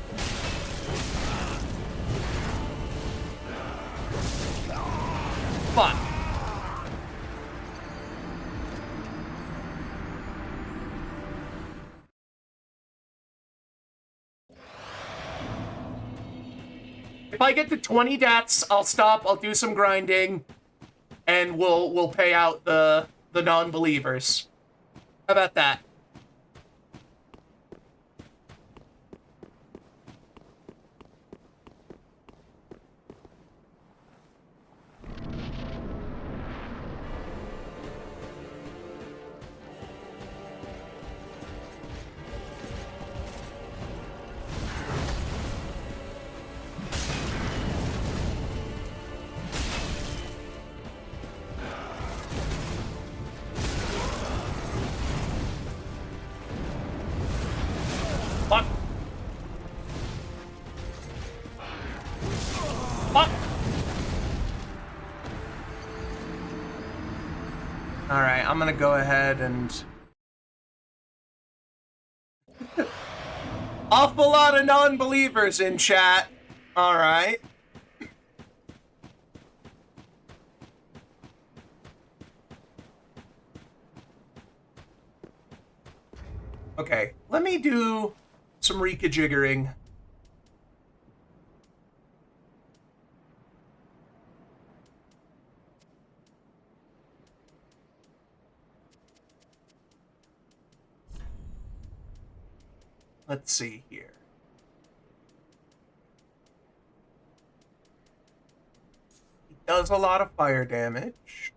Fuck. If I get to 20 deaths, I'll stop, I'll do some grinding, and we'll pay out the non-believers. How about that? Fuck. Fuck. Alright, I'm gonna go ahead and... Awful lot of non-believers in chat. Alright. Okay, let me do some reconfiguring. Let's see here. He does a lot of fire damage.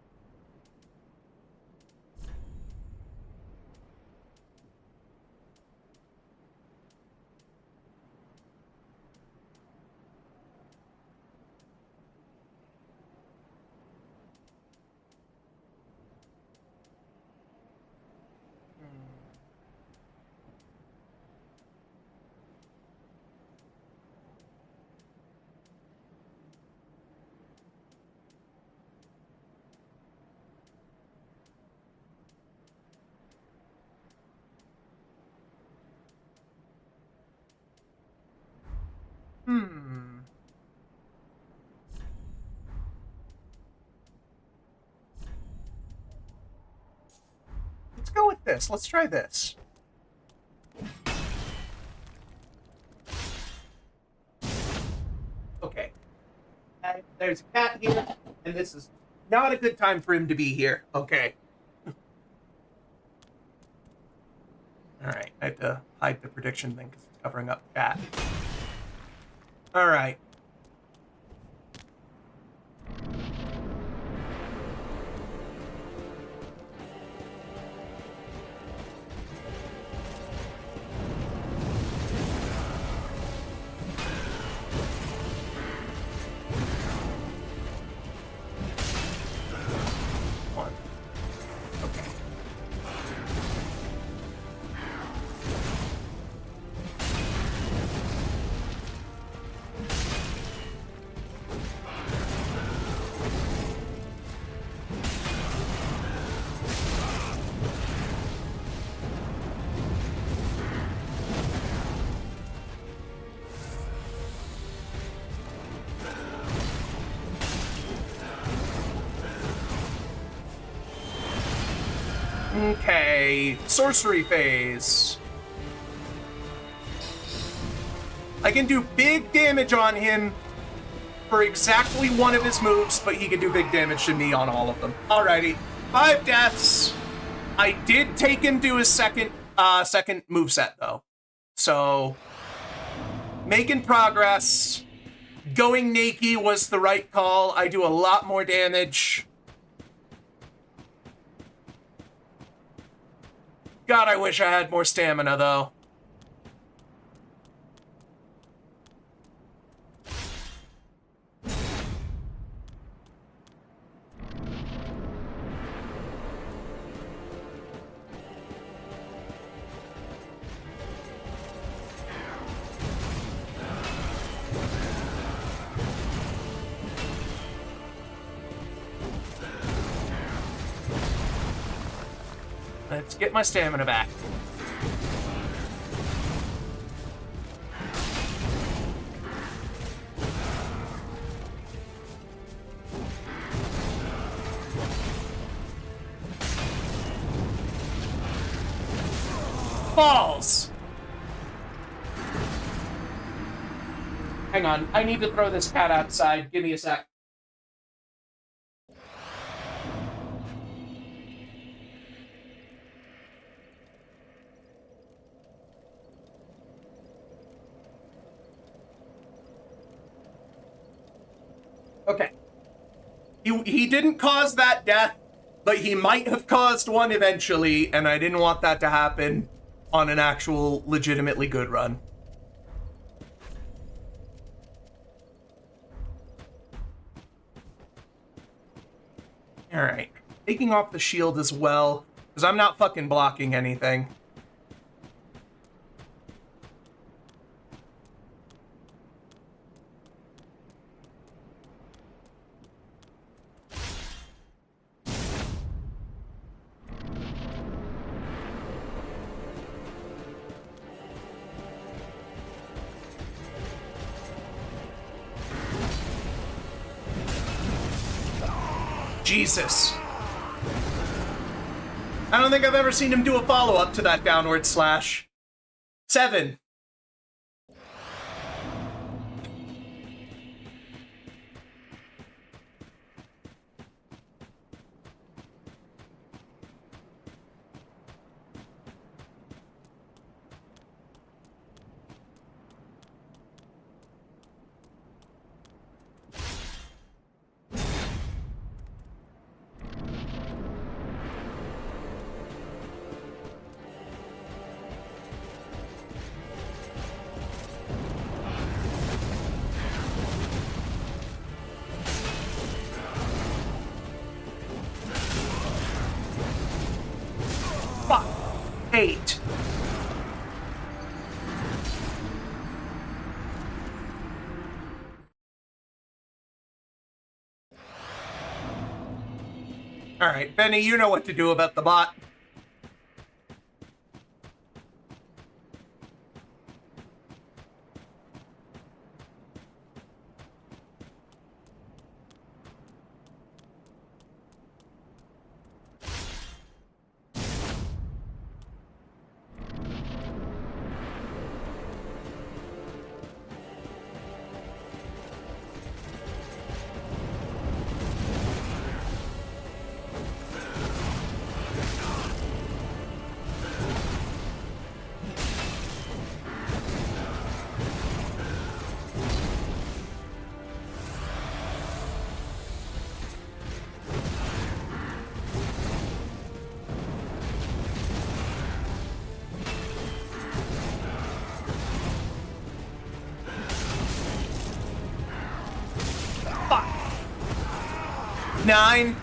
Let's go with this. Let's try this. Okay. There's a cat here, and this is not a good time for him to be here. Okay. Alright, I have to hide the prediction thing because it's covering up chat. Alright. One. Okay. Okay, sorcery phase. I can do big damage on him for exactly one of his moves, but he can do big damage to me on all of them. Alrighty, 5 deaths. I did take him to his second moveset though. So, making progress. Going naked was the right call. I do a lot more damage. God, I wish I had more stamina, though. Let's get my stamina back. Balls! Hang on, I need to throw this cat outside. Give me a sec. Okay. He didn't cause that death, but he might have caused one eventually, and I didn't want that to happen on an actual legitimately good run. Alright. Taking off the shield as well, because I'm not fucking blocking anything. Jesus. I don't think I've ever seen him do a follow-up to that downward slash. 7. Fuck. 8. Alright, Benny, you know what to do about the bot. Fuck. 9.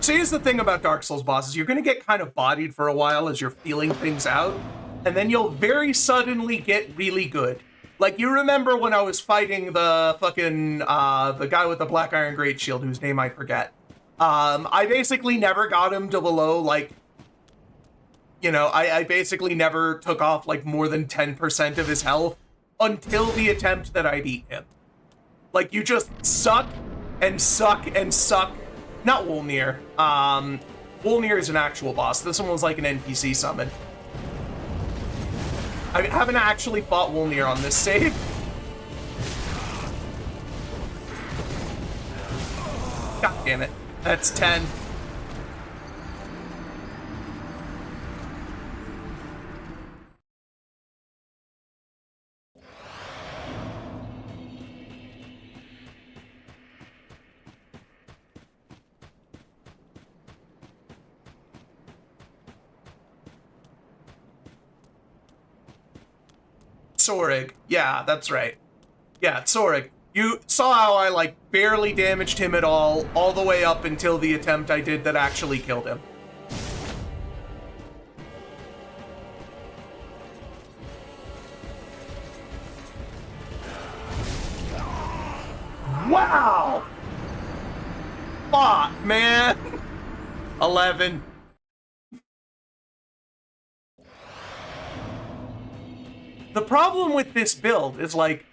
So here's the thing about Dark Souls bosses. You're going to get kind of bodied for a while as you're feeling things out, and then you'll very suddenly get really good. Like, you remember when I was fighting the fucking, the guy with the Black Iron Great Shield, whose name I forget. I basically never got him to below, like, you know, I basically never took off, like, more than 10% of his health until the attempt that I beat him. Like, you just suck and suck and suck. Not Wolnir. Wolnir is an actual boss. This one was like an NPC summon. I haven't actually fought Wolnir on this save. God damn it. That's 10. Sorig. Yeah, that's right. Yeah, Sorig. You saw how I, like, barely damaged him at all the way up until the attempt I did that actually killed him. Wow! Fuck, man! 11. The problem with this build is, like,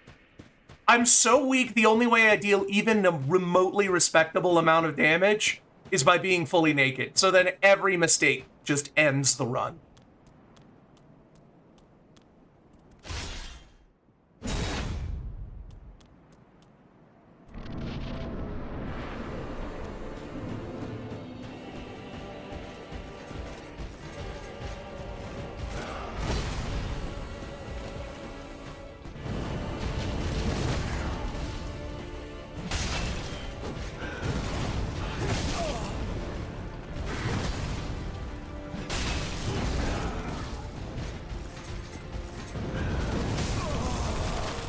I'm so weak, the only way I deal even a remotely respectable amount of damage is by being fully naked. So then every mistake just ends the run.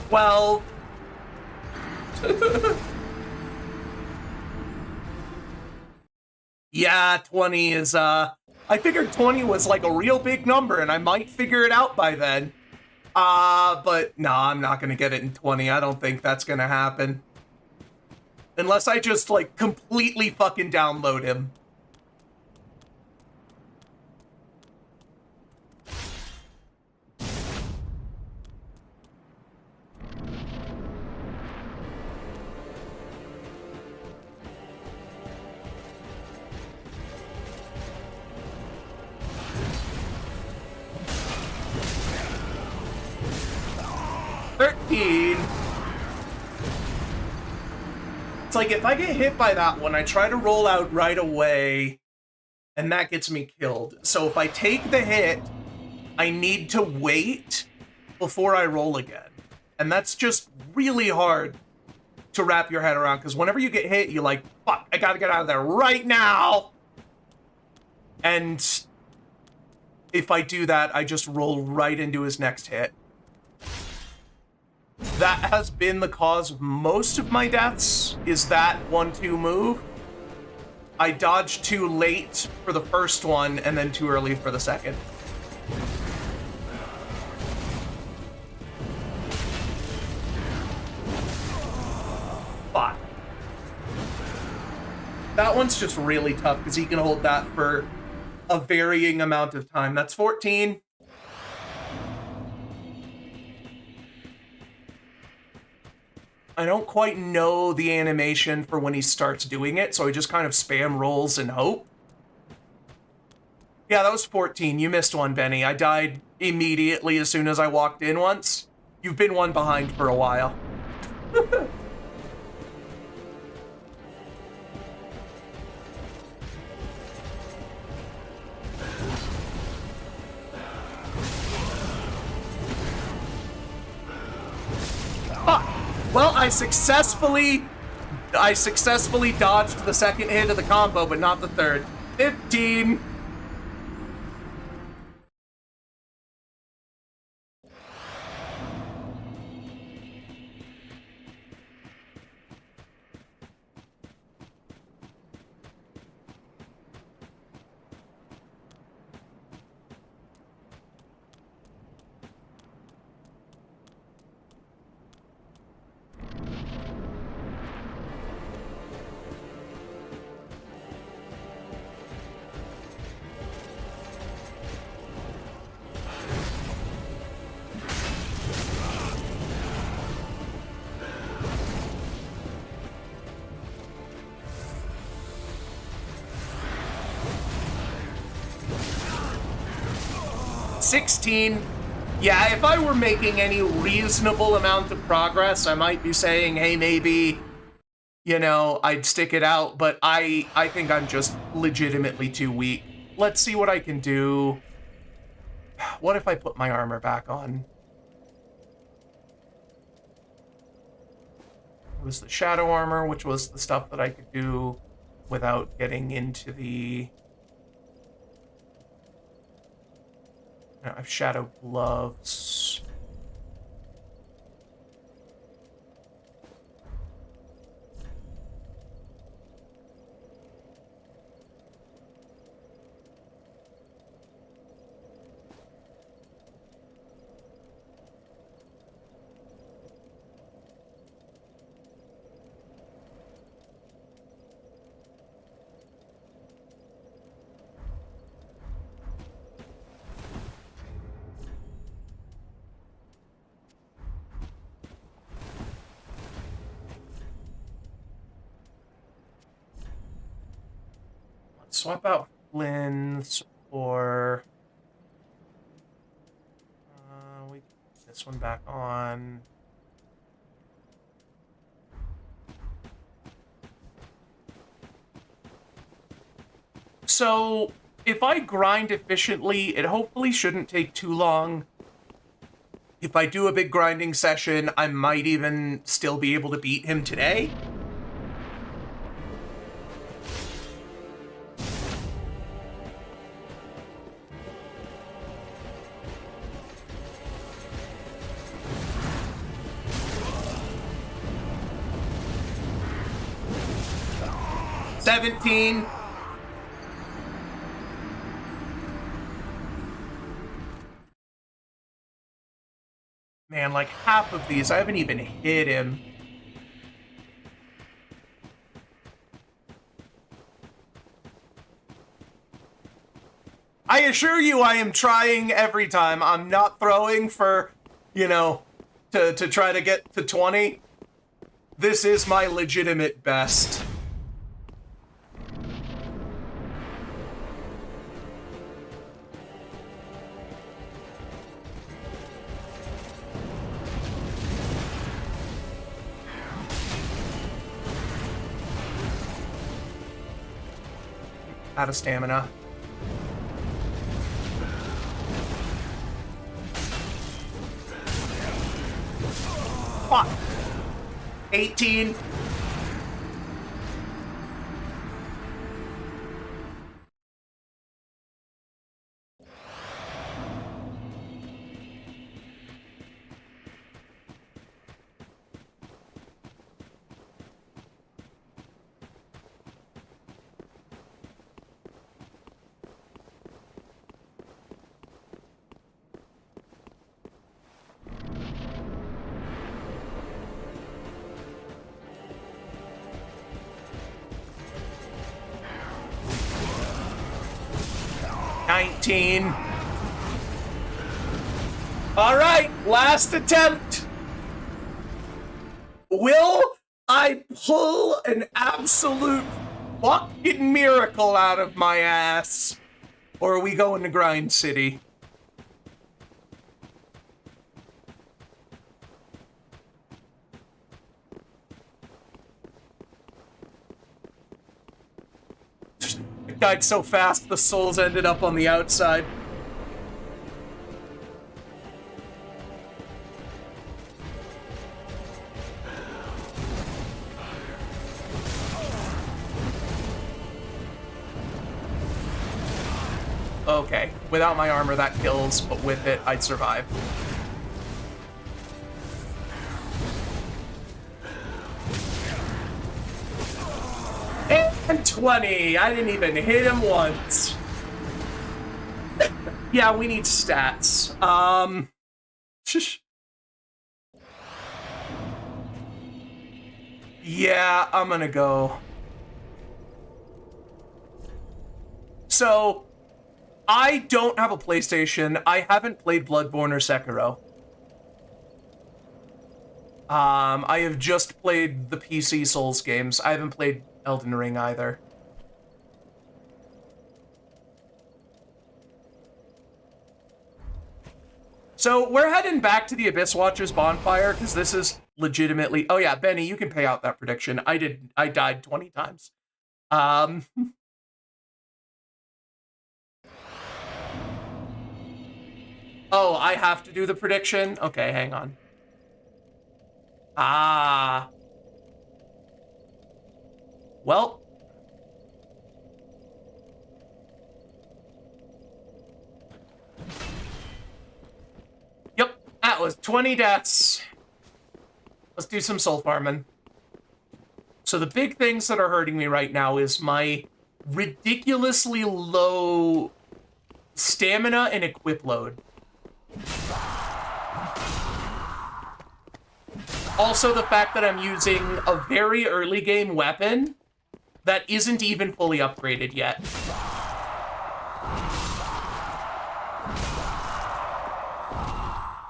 Well... yeah, 20 is, I figured 20 was like a real big number and I might figure it out by then. But no, I'm not gonna get it in 20. I don't think that's gonna happen. Unless I just, like, completely fucking download him. It's like, if I get hit by that one, I try to roll out right away, and that gets me killed. So if I take the hit, I need to wait before I roll again. And that's just really hard to wrap your head around, because whenever you get hit, you're like, fuck, I gotta get out of there right now! And if I do that, I just roll right into his next hit. That has been the cause of most of my deaths, is that 1-2 move. I dodged too late for the first one, and then too early for the second. Fuck. That one's just really tough, because he can hold that for a varying amount of time. That's 14. I don't quite know the animation for when he starts doing it, so I just kind of spam rolls and hope. Yeah, that was 14. You missed one, Benny. I died immediately as soon as I walked in once. You've been one behind for a while. Well, I successfully dodged the second hit of the combo, but not the third. 15. $16. Yeah, if I were making any reasonable amount of progress, I might be saying, hey, maybe, you know, I'd stick it out, but I think I'm just legitimately too weak. Let's see what I can do. What if I put my armor back on? It was the shadow armor, which was the stuff that I could do without getting into the... I have shadow gloves. swap out Flynn's or... we put this one back on. So, if I grind efficiently, it hopefully shouldn't take too long. If I do a big grinding session, I might even still be able to beat him today. $17. Man, like half of these, I haven't even hit him. I assure you I am trying every time. I'm not throwing for, you know, to try to get to 20. This is my legitimate best. Out of stamina. Fuck. 18. All right, last attempt. Will I pull an absolute fucking miracle out of my ass? Or are we going to Grind City? It died so fast, the souls ended up on the outside. Okay, without my armor that kills, but with it, I'd survive. And 20! I didn't even hit him once. Yeah, we need stats. Yeah, I'm gonna go. So, I don't have a PlayStation. I haven't played Bloodborne or Sekiro. I have just played the PC Souls games. I haven't played Elden Ring either. So we're heading back to the Abyss Watchers bonfire because this is legitimately... Oh yeah, Benny, you can pay out that prediction. I died 20 times. Oh, I have to do the prediction? Okay, hang on. Ah. Well. Yep, that was 20 deaths. Let's do some soul farming. So the big things that are hurting me right now is my ridiculously low stamina and equip load. Also, the fact that I'm using a very early game weapon that isn't even fully upgraded yet.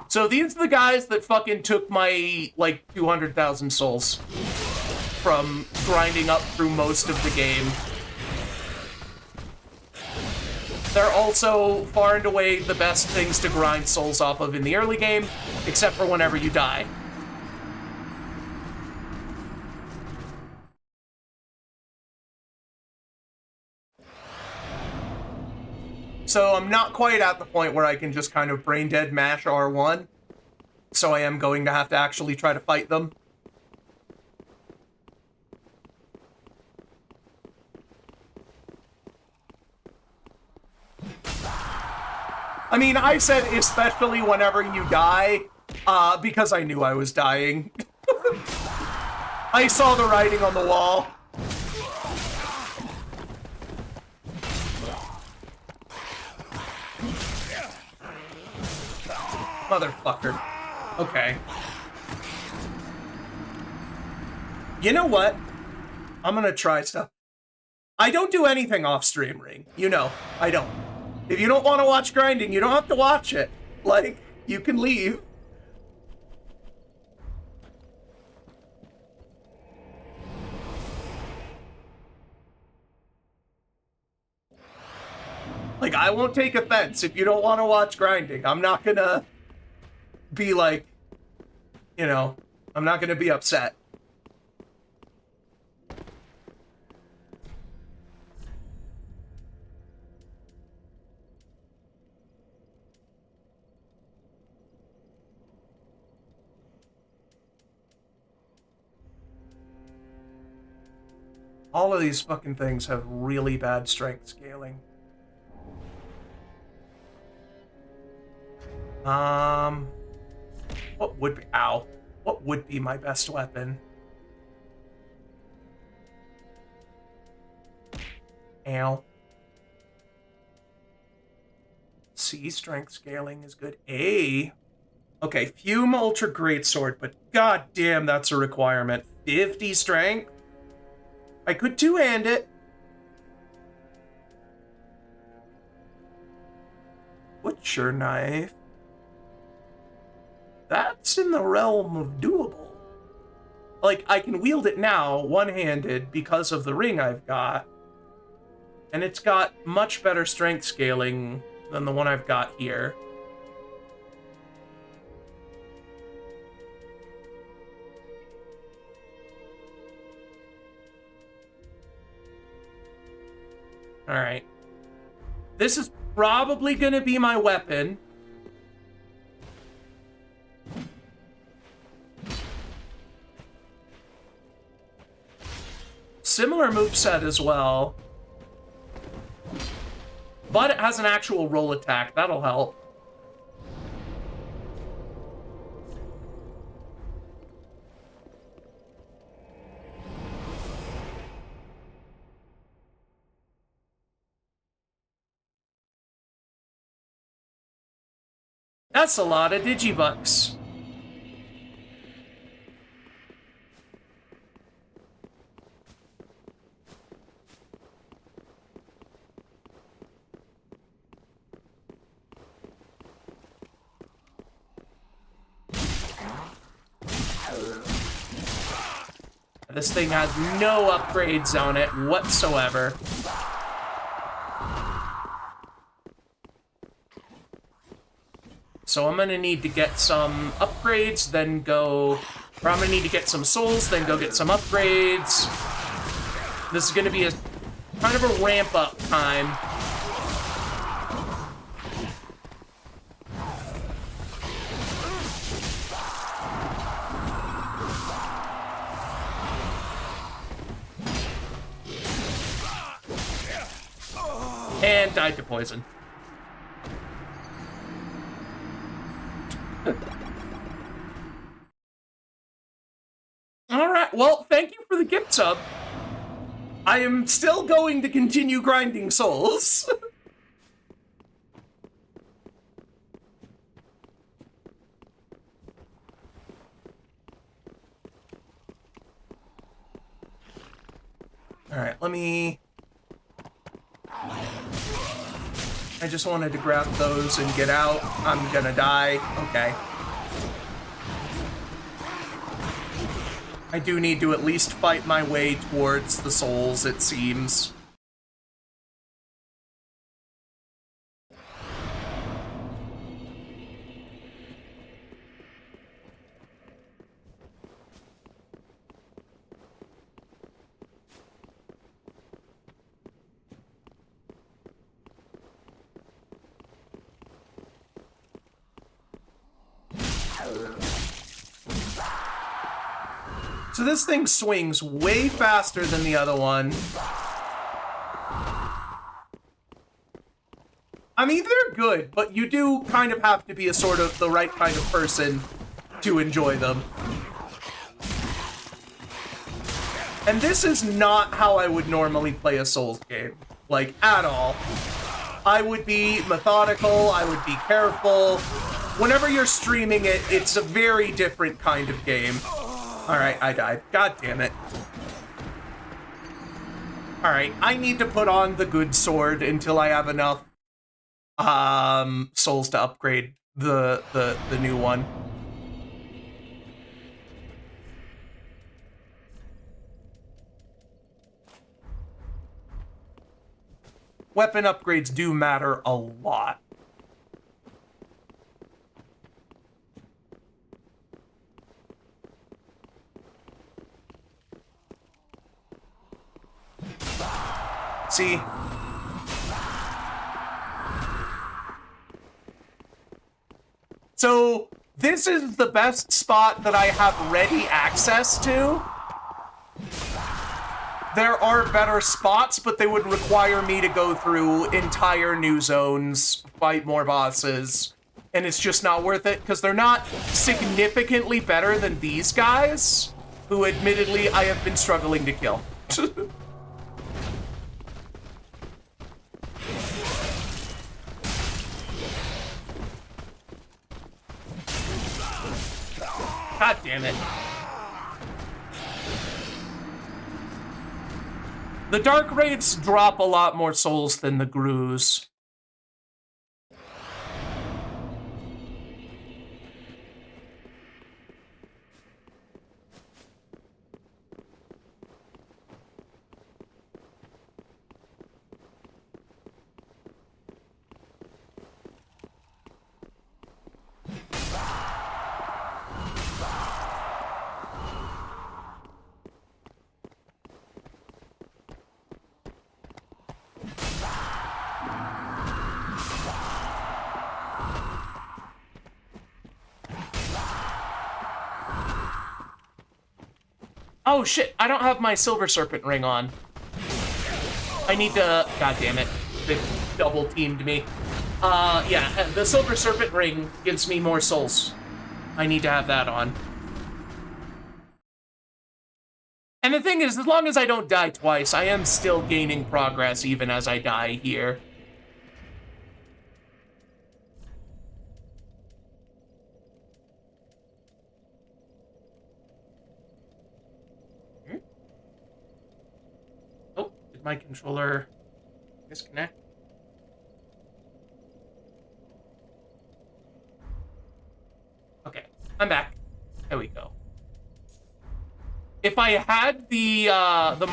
So these are the guys that fucking took my, like, 200,000 souls from grinding up through most of the game. They're also far and away the best things to grind souls off of in the early game, except for whenever you die. So I'm not quite at the point where I can just kind of brain dead mash R1. So I am going to have to actually try to fight them. I mean, I said especially whenever you die, because I knew I was dying. I saw the writing on the wall. Motherfucker. Okay. You know what? I'm gonna try stuff. I don't do anything off stream, Ring. You know, I don't. If you don't want to watch grinding, you don't have to watch it. Like, you can leave. Like, I won't take offense if you don't want to watch grinding. I'm not gonna be like, you know, I'm not gonna be upset. All of these fucking things have really bad strength scaling. What would be, ow, what would be my best weapon? Ow. C, strength scaling is good. A. Okay, Fume Ultra Greatsword, but goddamn, that's a requirement. 50 strength? I could two-hand it. Butcher Knife. That's in the realm of doable. Like, I can wield it now, one-handed, because of the ring I've got. And it's got much better strength scaling than the one I've got here. Alright. This is probably gonna be my weapon. Similar moveset as well. But it has an actual roll attack. That'll help. That's a lot of Digibucks. This thing has no upgrades on it whatsoever. So I'm gonna need to get some upgrades, then go... Or I'm gonna need to get some souls, then go get some upgrades. This is gonna be a kind of a ramp-up time. And died to poison. Alright, well, thank you for the gift sub. I am still going to continue grinding souls. Alright, let me... I just wanted to grab those and get out. I'm gonna die. Okay. I do need to at least fight my way towards the souls, it seems. So this thing swings way faster than the other one. I mean, they're good, but you do kind of have to be a sort of the right kind of person to enjoy them. And this is not how I would normally play a Souls game, like, at all. I would be methodical, I would be careful. Whenever you're streaming it, it's a very different kind of game. Alright, I died. God damn it. Alright, I need to put on the good sword until I have enough souls to upgrade the new one. Weapon upgrades do matter a lot. See? So, this is the best spot that I have ready access to. There are better spots, but they would require me to go through entire new zones, fight more bosses, and it's just not worth it, because they're not significantly better than these guys, who admittedly I have been struggling to kill. God damn it. The Dark Raids drop a lot more souls than the Grus. Oh shit, I don't have my Silver Serpent ring on. I need to... God damn it. They double teamed me. Yeah, the Silver Serpent ring gives me more souls. I need to have that on. And the thing is, as long as I don't die twice, I am still gaining progress even as I die here. Oh, did my controller disconnect? Okay, I'm back. There we go. If I had the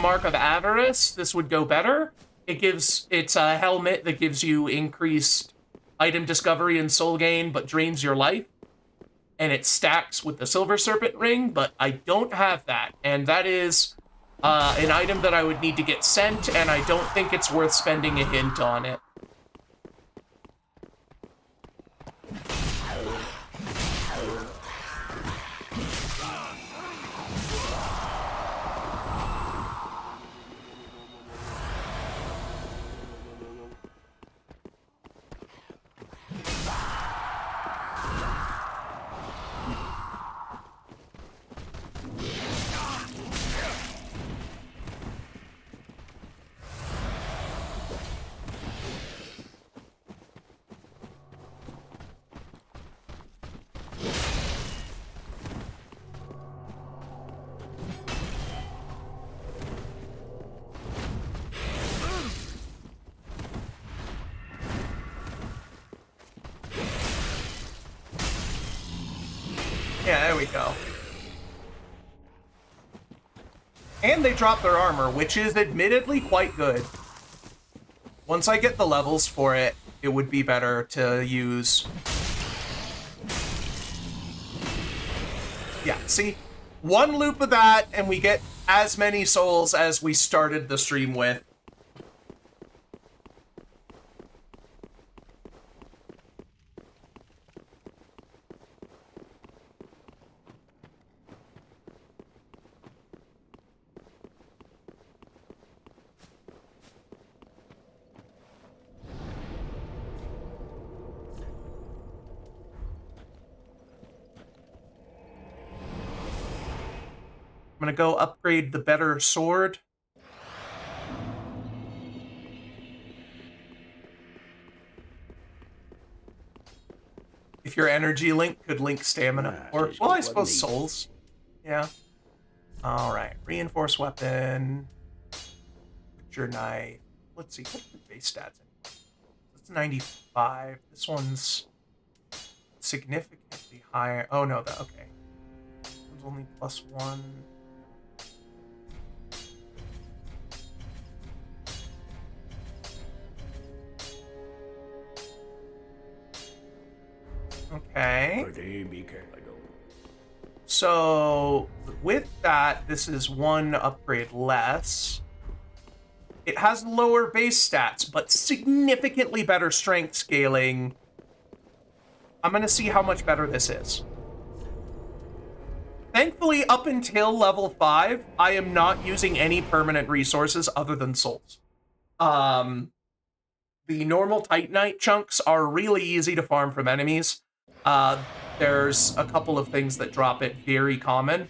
Mark of Avarice, this would go better. It's a helmet that gives you increased item discovery and soul gain, but drains your life. And it stacks with the Silver Serpent ring, but I don't have that. And that is an item that I would need to get sent, and I don't think it's worth spending a hint on it. Yeah, there we go. And they drop their armor, which is admittedly quite good. Once I get the levels for it, it would be better to use. Yeah, see? One loop of that, and we get as many souls as we started the stream with. I'm gonna go upgrade the better sword. If your energy link could link stamina. Or, well, I suppose souls. Yeah. Alright. Reinforced weapon. Butcher knife. Let's see. What are the base stats anyway? That's 95. This one's significantly higher. Oh, no. Okay. This one's only +1. Okay. So, with that, this is one upgrade less. It has lower base stats, but significantly better strength scaling. I'm gonna see how much better this is. Thankfully, up until level 5, I am not using any permanent resources other than souls. The normal Titanite chunks are really easy to farm from enemies. There's a couple of things that drop it, very common.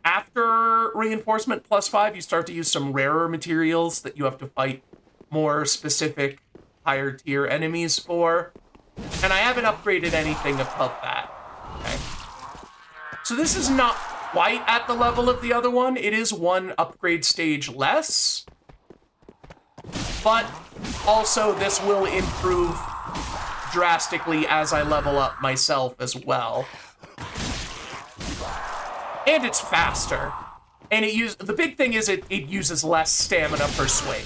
After reinforcement +5, you start to use some rarer materials that you have to fight more specific higher tier enemies for. And I haven't upgraded anything above that. Okay. So this is not quite at the level of the other one. It is one upgrade stage less. But also this will improve drastically as I level up myself as well. And it's faster. And the big thing is it uses less stamina per swing.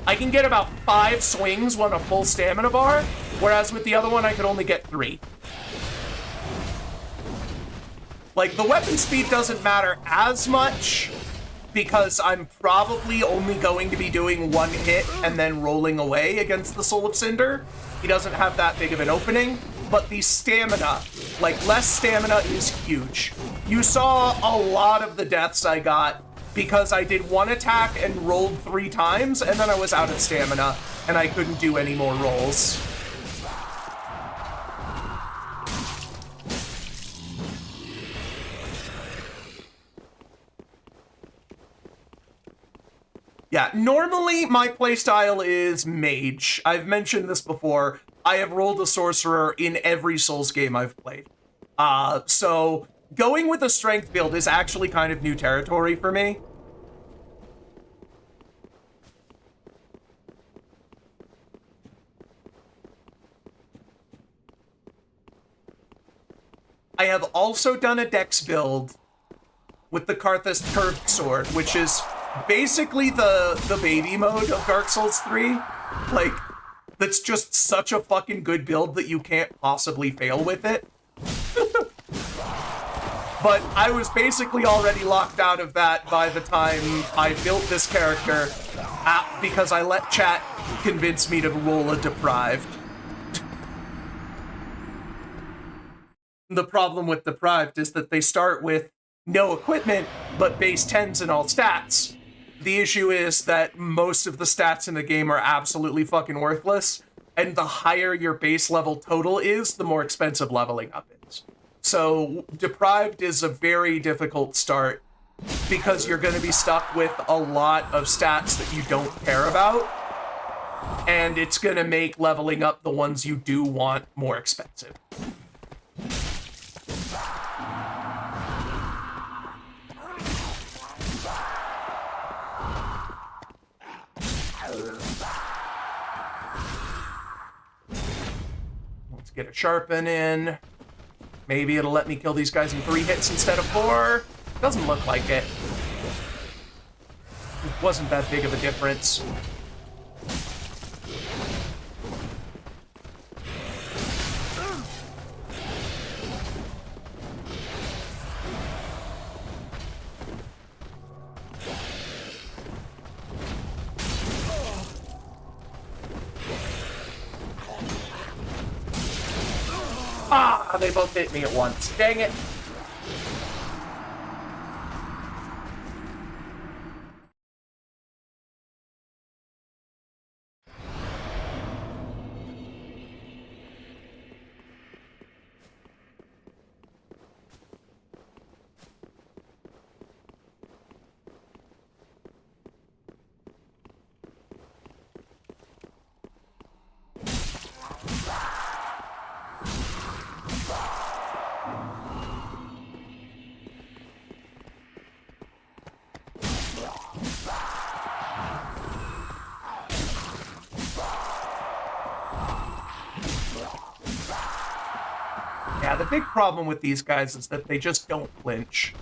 I can get about 5 swings on a full stamina bar, whereas with the other one I could only get 3. Like, the weapon speed doesn't matter as much, because I'm probably only going to be doing 1 hit and then rolling away against the Soul of Cinder. He doesn't have that big of an opening, but the stamina, like, less stamina is huge. You saw a lot of the deaths I got because I did 1 attack and rolled 3 times, and then I was out of stamina, and I couldn't do any more rolls. Yeah, normally my playstyle is mage. I've mentioned this before. I have rolled a sorcerer in every Souls game I've played. So going with a strength build is actually kind of new territory for me. I have also done a dex build with the Karthus Curved Sword, which is basically the baby mode of Dark Souls 3. Like, that's just such a fucking good build that you can't possibly fail with it. But I was basically already locked out of that by the time I built this character, because I let chat convince me to roll a deprived. The problem with deprived is that they start with no equipment, but base 10s in all stats. The issue is that most of the stats in the game are absolutely fucking worthless, and the higher your base level total is, the more expensive leveling up is. So deprived is a very difficult start because you're going to be stuck with a lot of stats that you don't care about, and it's going to make leveling up the ones you do want more expensive. Let's get a sharpen in. Maybe it'll let me kill these guys in 3 hits instead of 4. Doesn't look like it. It wasn't that big of a difference. Ah, they both hit me at once. Dang it. big problem with these guys is that they just don't flinch.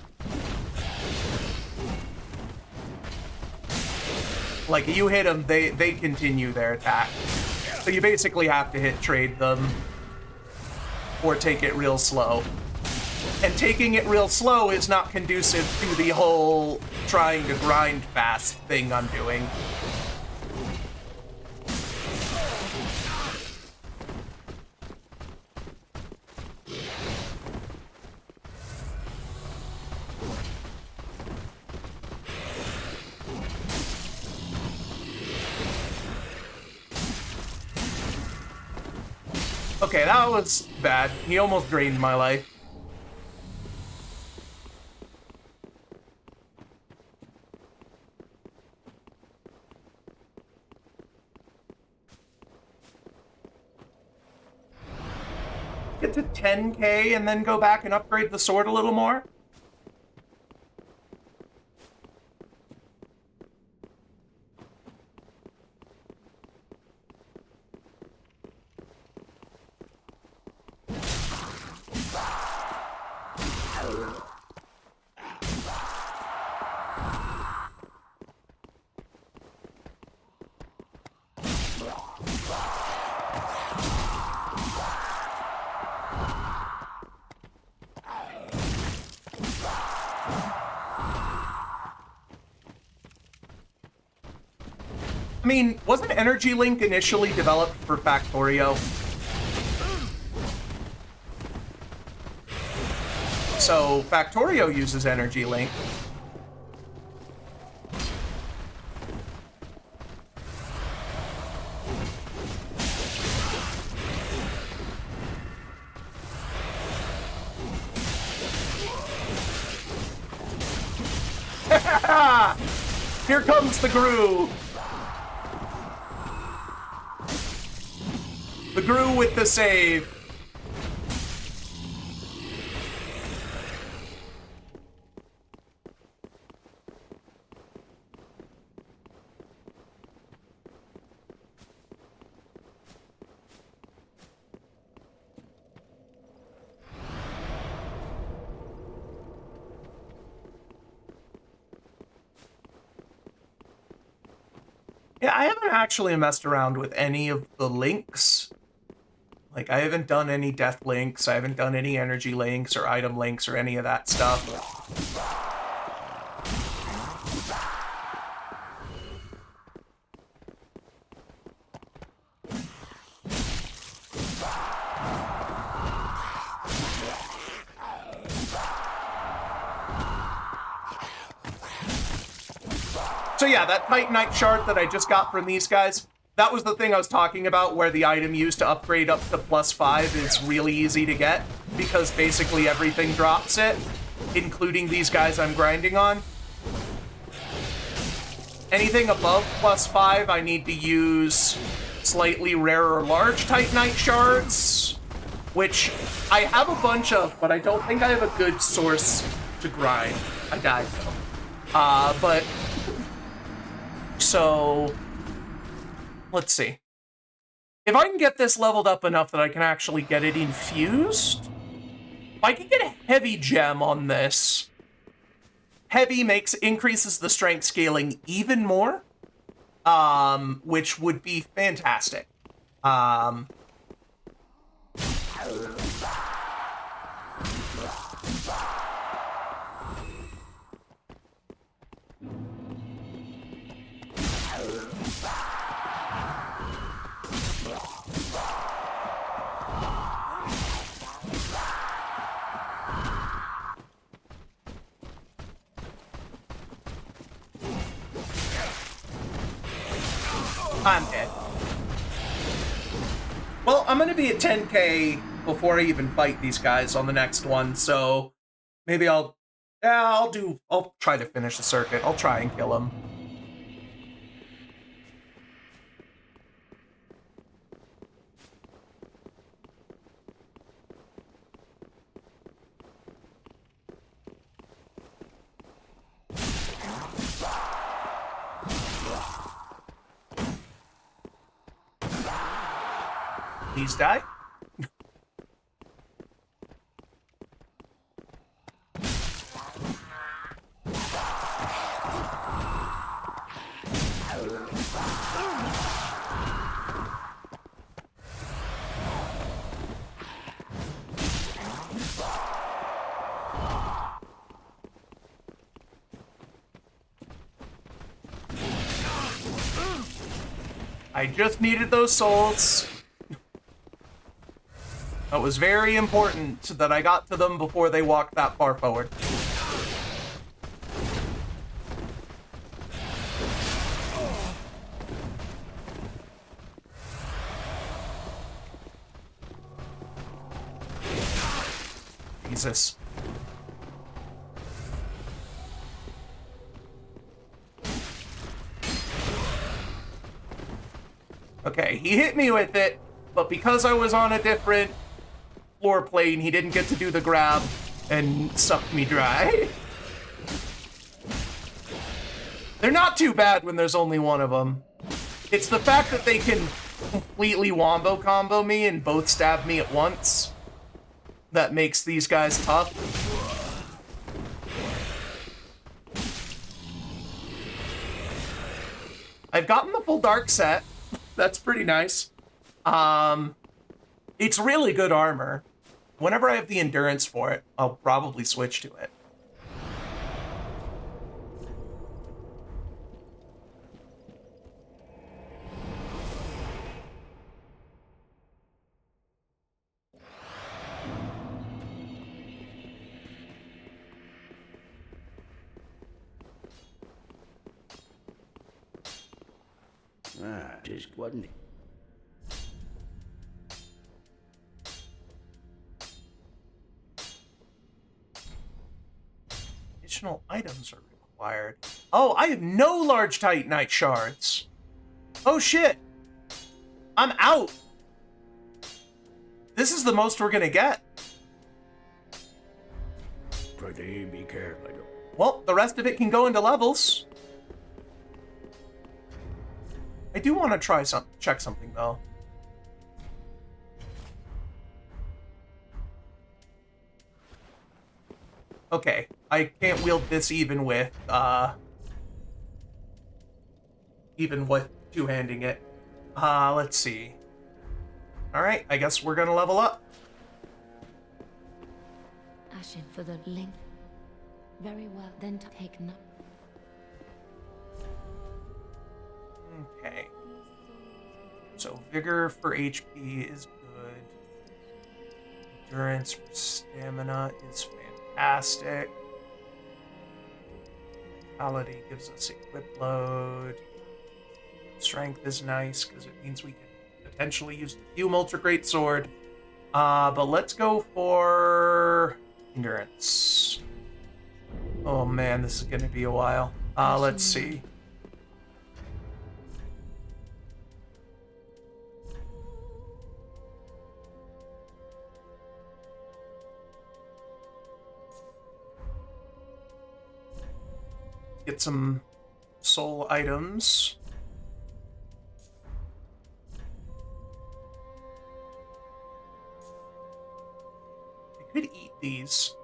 Like, you hit them, they continue their attack. So you basically have to hit trade them or take it real slow. And taking it real slow is not conducive to the whole trying to grind fast thing I'm doing. Okay, that was bad. He almost drained my life. Get to 10k and then go back and upgrade the sword a little more? I mean, wasn't Energy Link initially developed for Factorio? So, Factorio uses Energy Link. Here comes the Gru! The Gru with the save. Yeah, I haven't actually messed around with any of the links. Like, I haven't done any death links, I haven't done any energy links or item links or any of that stuff. So yeah, that Titanite shard that I just got from these guys, that was the thing I was talking about, where the item used to upgrade up to +5 is really easy to get, because basically everything drops it, including these guys I'm grinding on. Anything above +5, I need to use slightly rarer large Titanite shards, which I have a bunch of, but I don't think I have a good source to grind. I died, though. But... So... Let's see. If I can get this leveled up enough that I can actually get it infused, if I can get a heavy gem on this, heavy increases the strength scaling even more, which would be fantastic. I'm dead. Well, I'm gonna be at 10k before I even fight these guys on the next one, so maybe I'll try to finish the circuit. I'll try and kill him. Please die. I just needed those souls. It was very important that I got to them before they walked that far forward. Jesus. Okay, he hit me with it, but because I was on a different floor plane, he didn't get to do the grab and sucked me dry. They're not too bad when there's only one of them. It's the fact that they can completely wombo combo me and both stab me at once that makes these guys tough. I've gotten the full dark set. That's pretty nice. It's really good armor. Whenever I have the endurance for it, I'll probably switch to it. Just wasn't it? Additional items are required. Oh, I have no large titanite shards. Oh shit. I'm out. This is the most we're gonna get. Pretty be careful. Well, the rest of it can go into levels. I do want to check something though. Okay, I can't wield this even with two-handing it. Let's see. All right, I guess we're gonna level up. Ashen for the link. Very well, then take no. Okay. So vigor for HP is good. Endurance for stamina is fantastic. Vitality gives us equip load. Strength is nice because it means we can potentially use the Fume Ultra Great Sword. But let's go for endurance. Oh man, this is gonna be a while. Let's see. Get some soul items. I could eat these.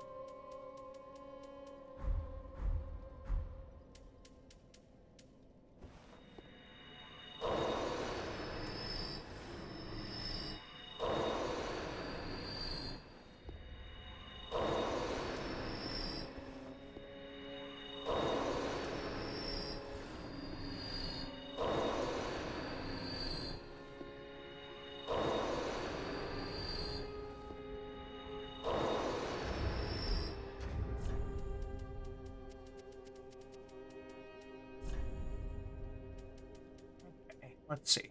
Let's see.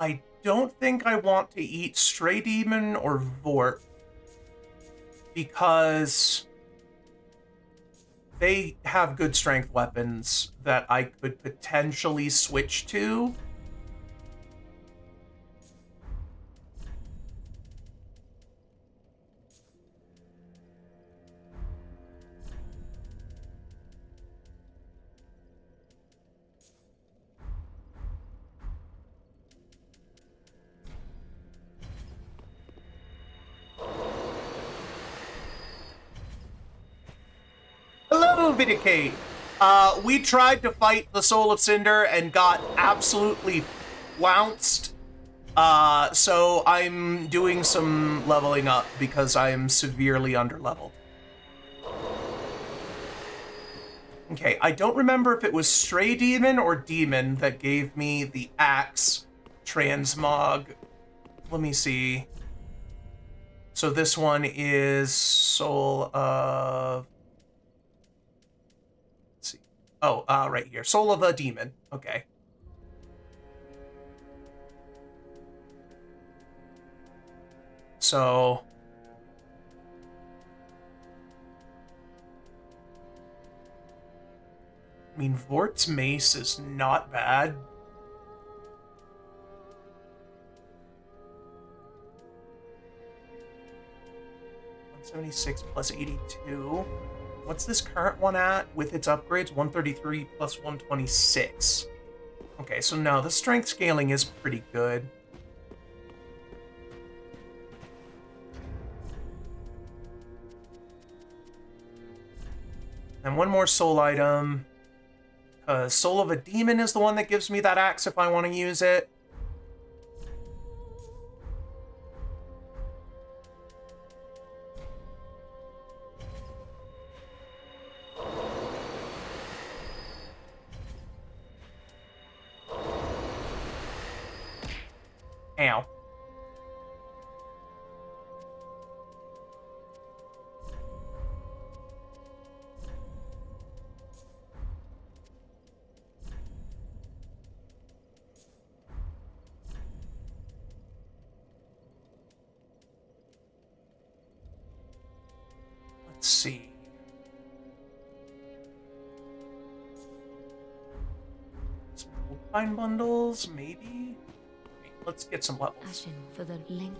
I don't think I want to eat Stray Demon or Vorp because they have good strength weapons that I could potentially switch to. Hello, Vindicate! We tried to fight the Soul of Cinder and got absolutely flounced. So I'm doing some leveling up because I am severely underleveled. Okay, I don't remember if it was Stray Demon or Demon that gave me the axe transmog. Let me see. So this one is Soul of... Let's see. Oh, right here. Soul of a Demon. Okay. So... I mean, Vort's Mace is not bad. $176 plus 82. What's this current one at with its upgrades? 133 plus 126. Okay, so no, the strength scaling is pretty good. And one more soul item. Soul of a Demon is the one that gives me that axe if I want to use it. Ow. Let's see. Some Goldpine bundles, maybe? Wait, let's get some levels. Ashen for the link.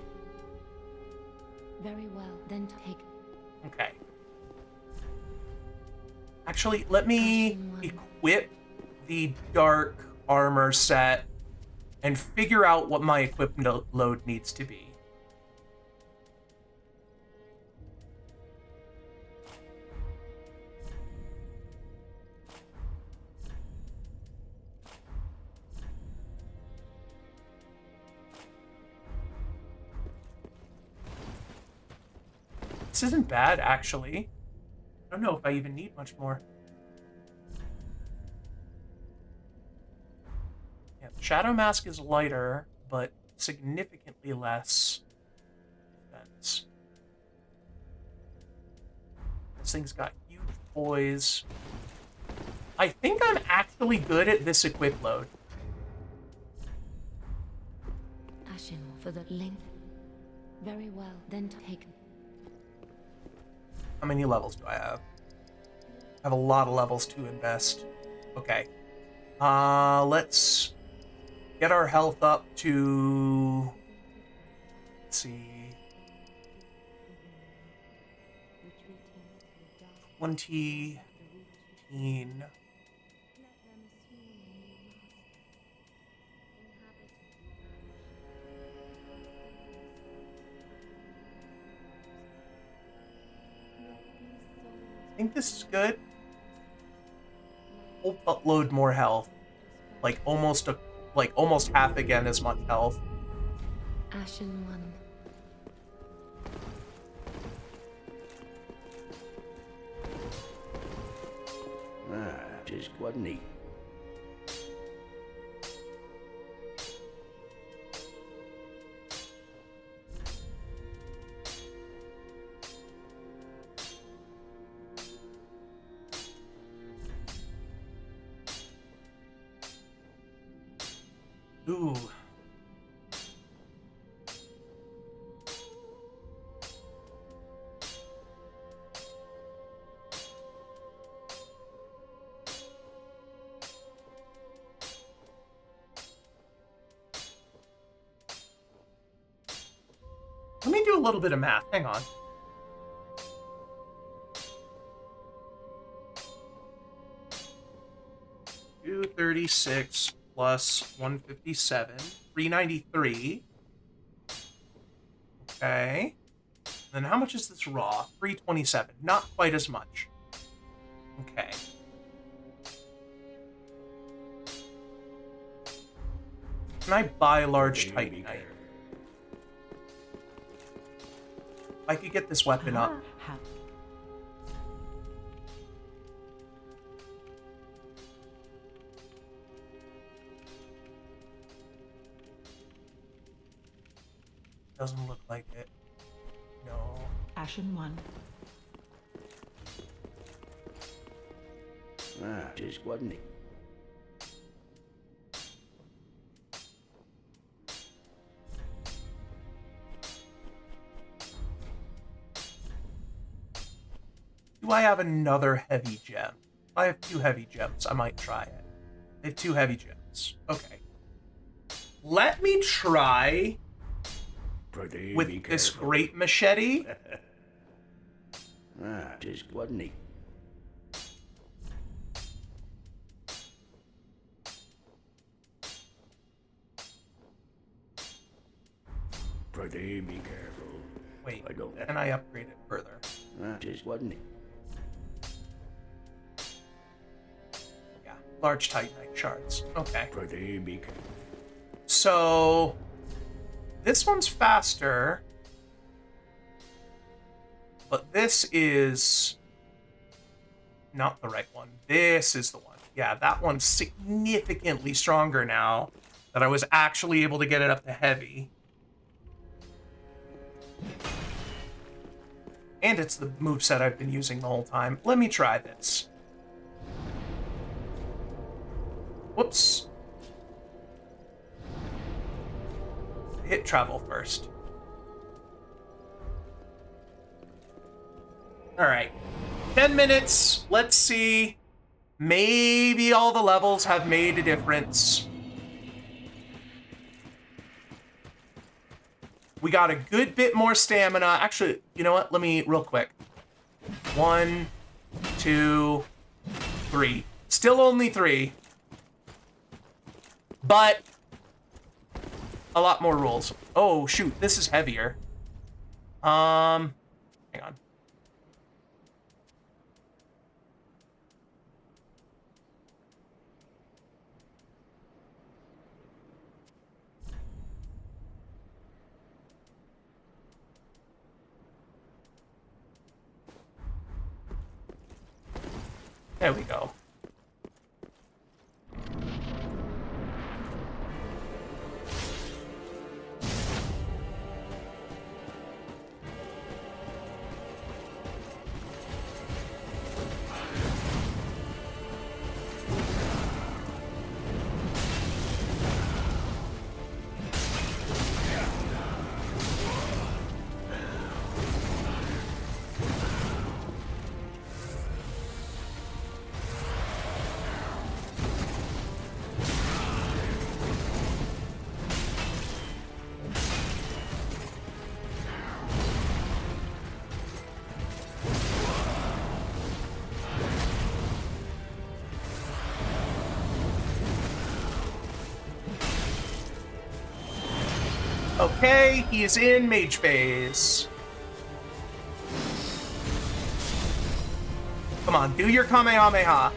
Very well, then take. Okay. Actually, let me equip the dark armor set and figure out what my equipment load needs to be. This isn't bad, actually. I don't know if I even need much more. Yeah, the Shadow Mask is lighter, but significantly less defense. This thing's got huge poise. I think I'm actually good at this equip load. Ashen for the link. Very well, then take. How many levels do I have? I have a lot of levels to invest. Okay. Let's get our health up to... Let's see... 20... I think this is good. Whole buttload more health. Like almost half again as much health. Ashen one. Just wasn't neat. Ooh. Let me do a little bit of math. Hang on. $236 plus 157, 393. Okay. Then how much is this raw? 327. Not quite as much. Okay. Can I buy large titanite? I could get this weapon up. Doesn't look like it. No. Ashen 1. Just wasn't it? Do I have another heavy gem? I have 2 heavy gems. I might try it. I have 2 heavy gems. Okay. Let me try with this great machete. Just wasn't it? Pretty be careful. Wait, I don't. can I upgrade it further? Just wasn't it? Yeah, large titanite shards. Okay. Pretty be careful. So this one's faster, but this is not the right one. This is the one. Yeah, that one's significantly stronger now that I was actually able to get it up to heavy. And it's the moveset I've been using the whole time. Let me try this. Whoops. Hit travel first. Alright. 10 minutes. Let's see. Maybe all the levels have made a difference. We got a good bit more stamina. Actually, you know what? Let me, real quick. 1, 2, 3. Still only 3. But a lot more rolls. Oh, shoot. This is heavier. Hang on. There we go. Okay, he is in mage phase. Come on, do your Kamehameha.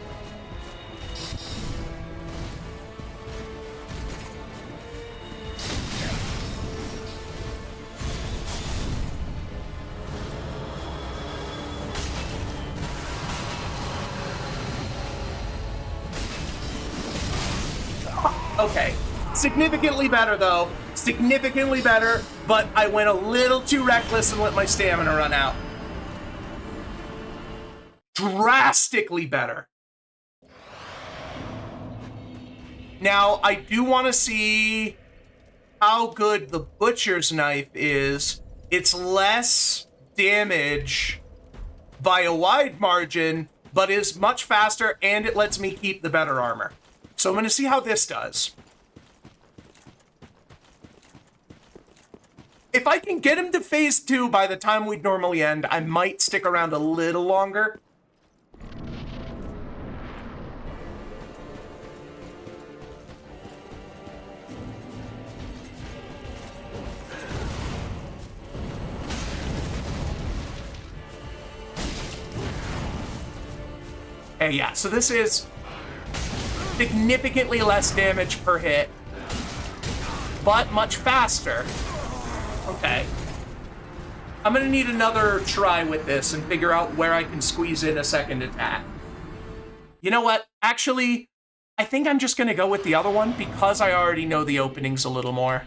Okay, significantly better though. Significantly better, but I went a little too reckless and let my stamina run out. Drastically better. Now, I do want to see how good the Butcher's Knife is. It's less damage by a wide margin, but is much faster, and it lets me keep the better armor. So I'm going to see how this does. If I can get him to phase 2 by the time we'd normally end, I might stick around a little longer. Hey, yeah, so this is significantly less damage per hit, but much faster. Okay. I'm gonna need another try with this and figure out where I can squeeze in a second attack. You know what? Actually, I think I'm just gonna go with the other one because I already know the openings a little more.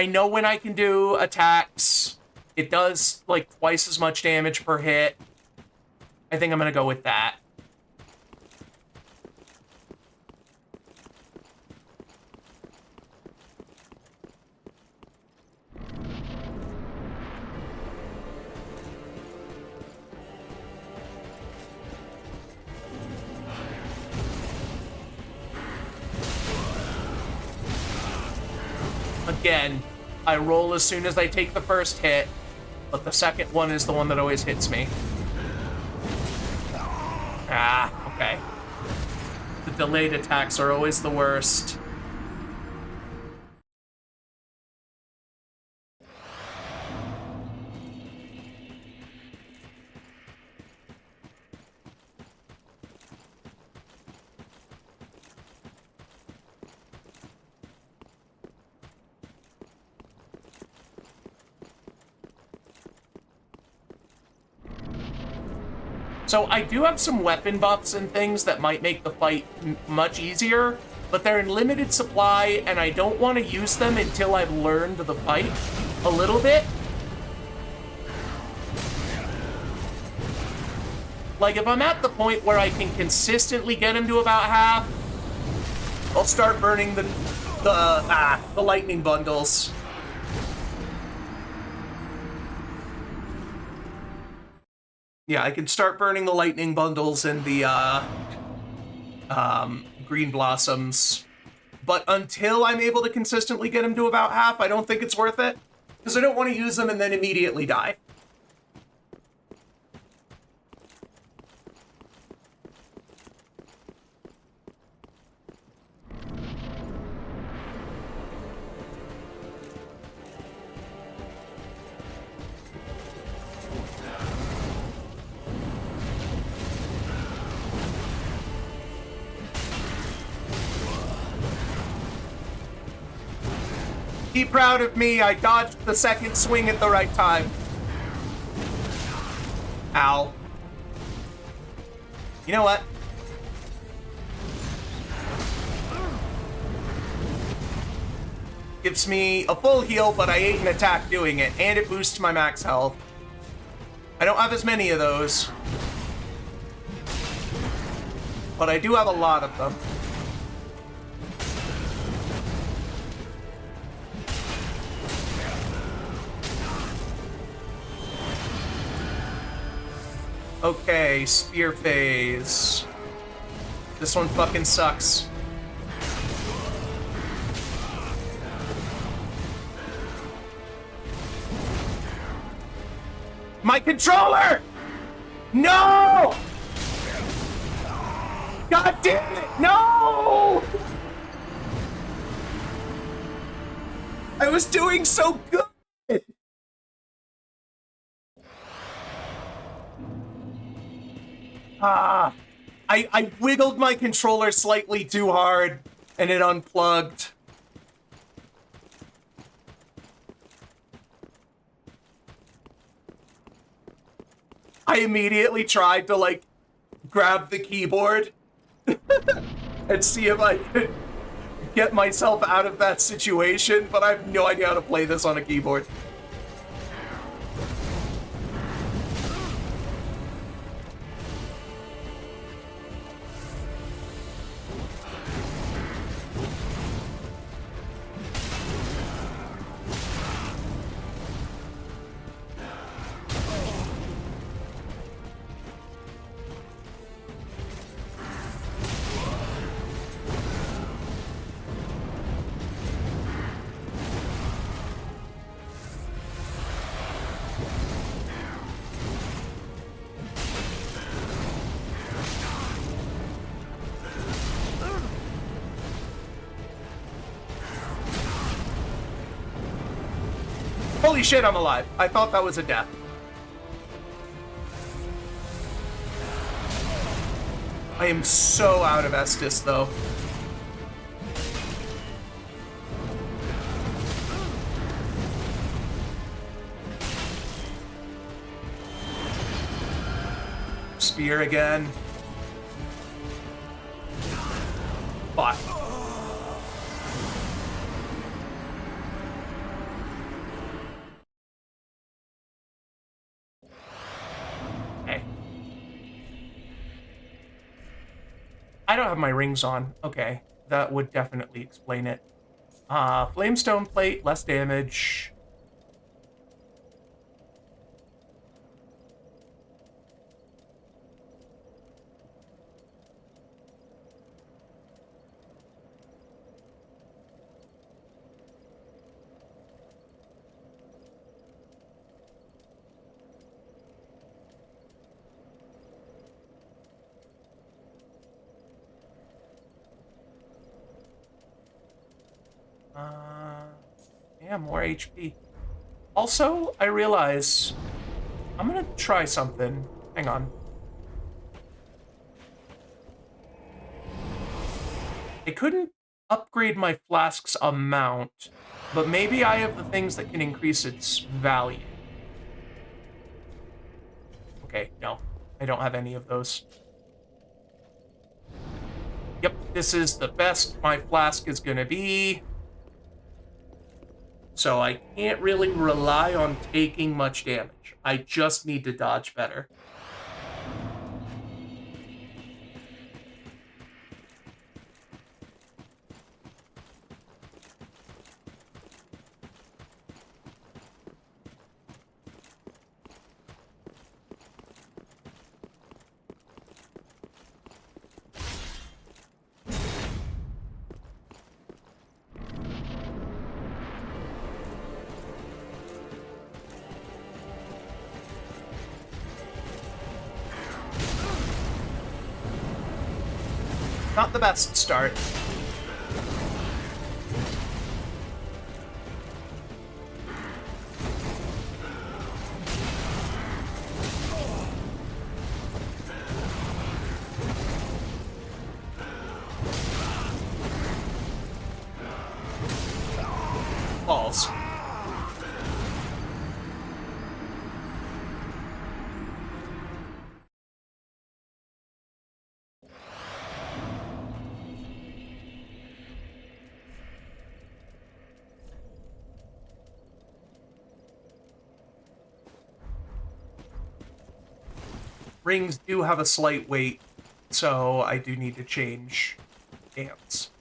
I know when I can do attacks. It does, like, twice as much damage per hit. I think I'm gonna go with that. Again, I roll as soon as I take the first hit, but the second one is the one that always hits me. Ah, okay. The delayed attacks are always the worst. So I do have some weapon buffs and things that might make the fight much easier, but they're in limited supply, and I don't want to use them until I've learned the fight a little bit. Like, if I'm at the point where I can consistently get him to about half, I'll start burning the lightning bundles. Yeah, I can start burning the lightning bundles and the green blossoms. But until I'm able to consistently get him to about half, I don't think it's worth it. Because I don't want to use them and then immediately die. Be proud of me, I dodged the second swing at the right time. Ow. You know what? Gives me a full heal, but I ate an attack doing it, and it boosts my max health. I don't have as many of those, but I do have a lot of them. Okay, spear phase. This one fucking sucks. My controller! No! God damn it! No! I was doing so good! I wiggled my controller slightly too hard, and it unplugged. I immediately tried to, like, grab the keyboard and see if I could get myself out of that situation, but I have no idea how to play this on a keyboard. Holy shit, I'm alive. I thought that was a death. I am so out of Estus, though. Spear again. Fuck. I don't have my rings on. Okay, that would definitely explain it. Flamestone plate, less damage. Yeah, more HP. Also, I realize I'm gonna try something. Hang on. I couldn't upgrade my flask's amount, but maybe I have the things that can increase its value. Okay, no, I don't have any of those. Yep, this is the best my flask is gonna be. So I can't really rely on taking much damage. I just need to dodge better. Not the best start. Balls. Rings do have a slight weight, so I do need to change hands.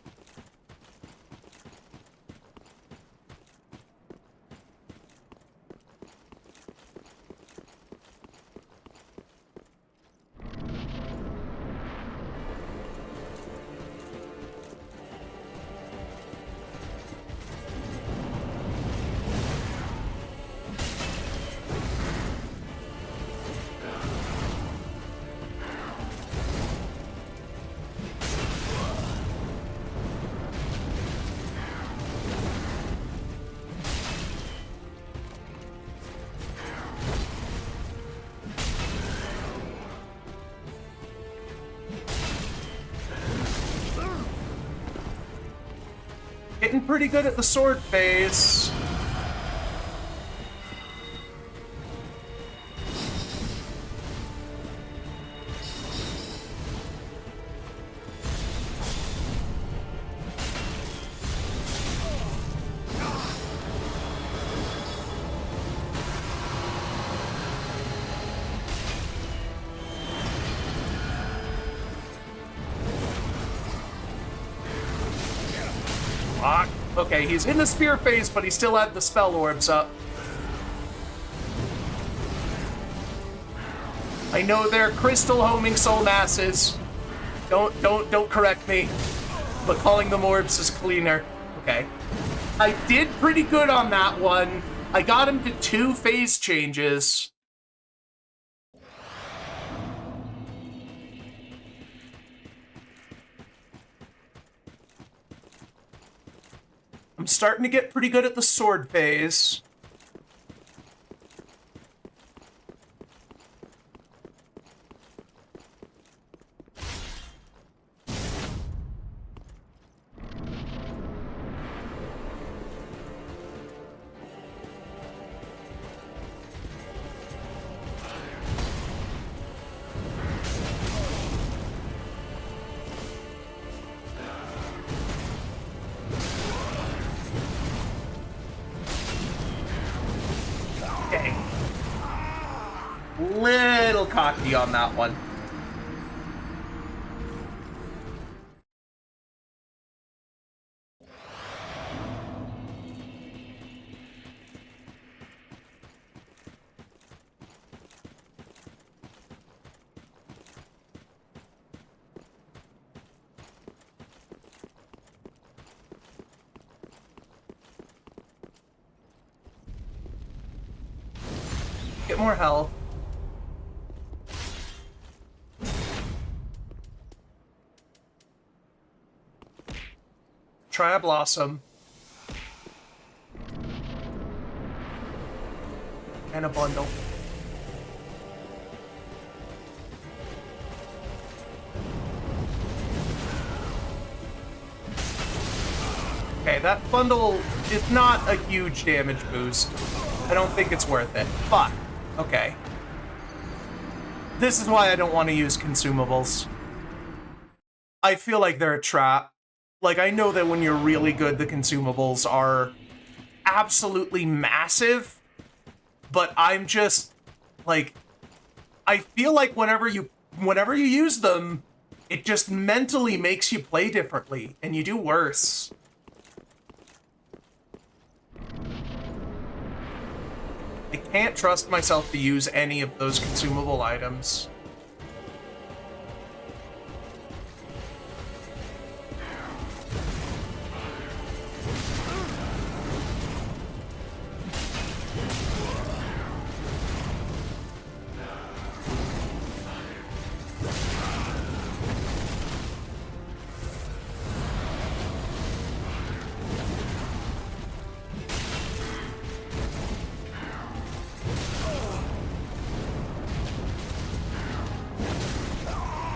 Getting pretty good at the sword phase. Okay, he's in the spear phase, but he still had the spell orbs up. I know they're crystal homing soul masses. Don't correct me. But calling them orbs is cleaner. Okay. I did pretty good on that one. I got him to 2 phase changes. I'm starting to get pretty good at the sword phase. Little cocky on that one. Get more health. Try a blossom. And a bundle. Okay, that bundle is not a huge damage boost. I don't think it's worth it. Fuck. Okay. This is why I don't want to use consumables. I feel like they're a trap. Like, I know that when you're really good, the consumables are absolutely massive, but I'm just, like, I feel like whenever you use them, it just mentally makes you play differently, and you do worse. I can't trust myself to use any of those consumable items.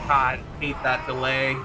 God, I hate that delay.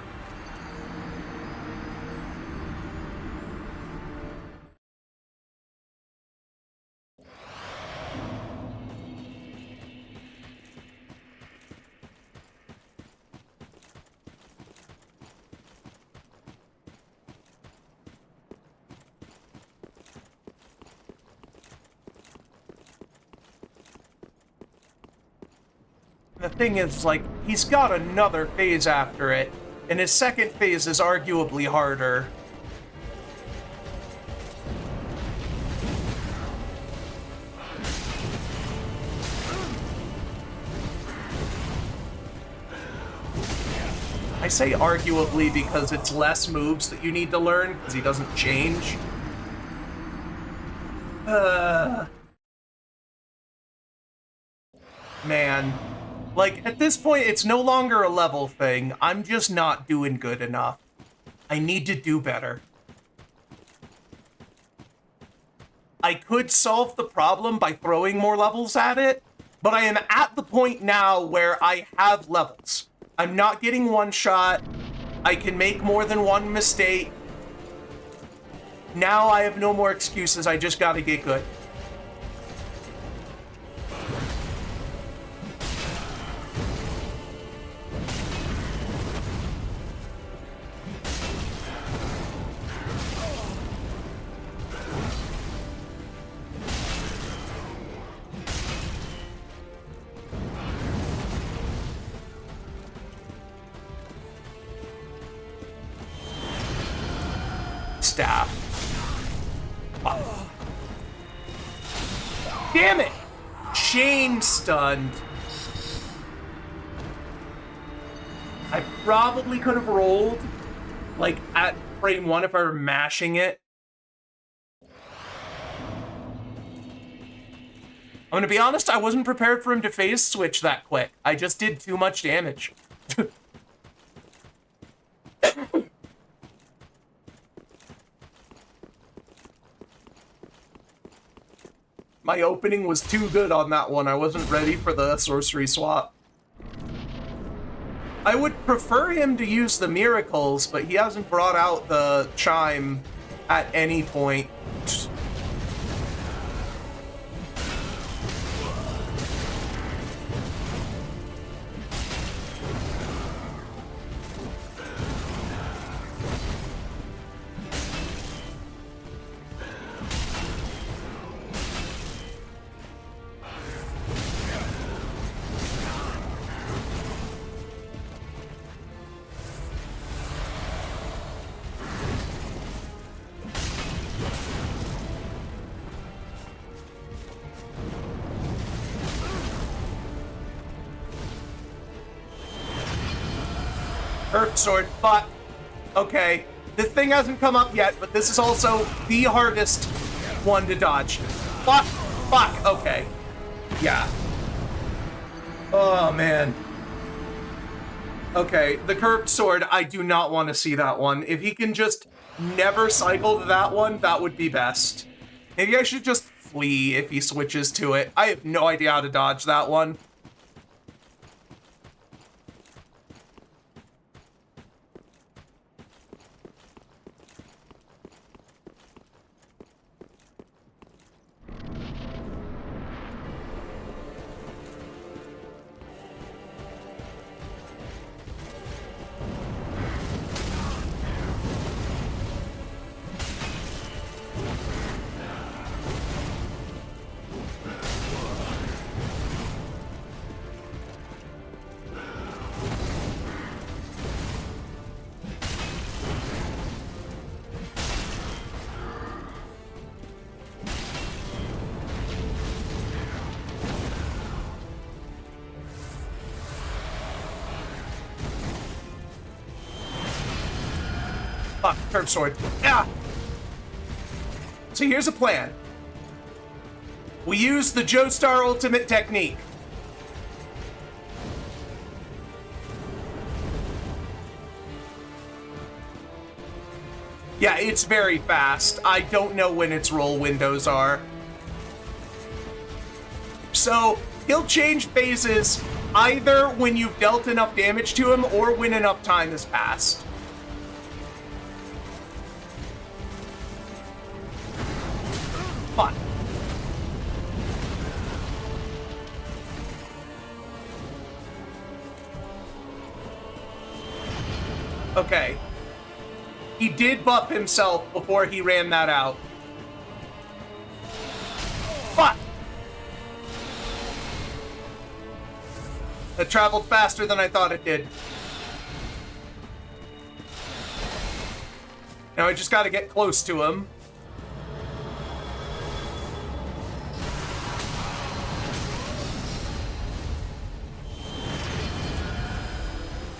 The thing is, like, he's got another phase after it, and his second phase is arguably harder. I say arguably because it's less moves that you need to learn, because he doesn't change. Man. Like, at this point, it's no longer a level thing. I'm just not doing good enough. I need to do better. I could solve the problem by throwing more levels at it, but I am at the point now where I have levels. I'm not getting one shot. I can make more than one mistake. Now I have no more excuses. I just gotta get good. Staff. Oh. Damn it! Chain stunned. I probably could have rolled, like, at frame 1 if I were mashing it. I'm gonna be honest, I wasn't prepared for him to phase switch that quick. I just did too much damage. My opening was too good on that one. I wasn't ready for the sorcery swap. I would prefer him to use the miracles, but he hasn't brought out the chime at any point. Earth Sword, fuck. Okay, this thing hasn't come up yet, but this is also the hardest one to dodge. Fuck, fuck, okay. Yeah. Oh, man. Okay, the curved sword, I do not want to see that one. If he can just never cycle to that one, that would be best. Maybe I should just flee if he switches to it. I have no idea how to dodge that one. Fuck, curved sword. Ah! So here's a plan. We use the Joestar ultimate technique. Yeah, it's very fast. I don't know when its roll windows are. So he'll change phases either when you've dealt enough damage to him or when enough time has passed. Fun. Okay. He did buff himself before he ran that out. Fuck! That traveled faster than I thought it did. Now I just gotta get close to him.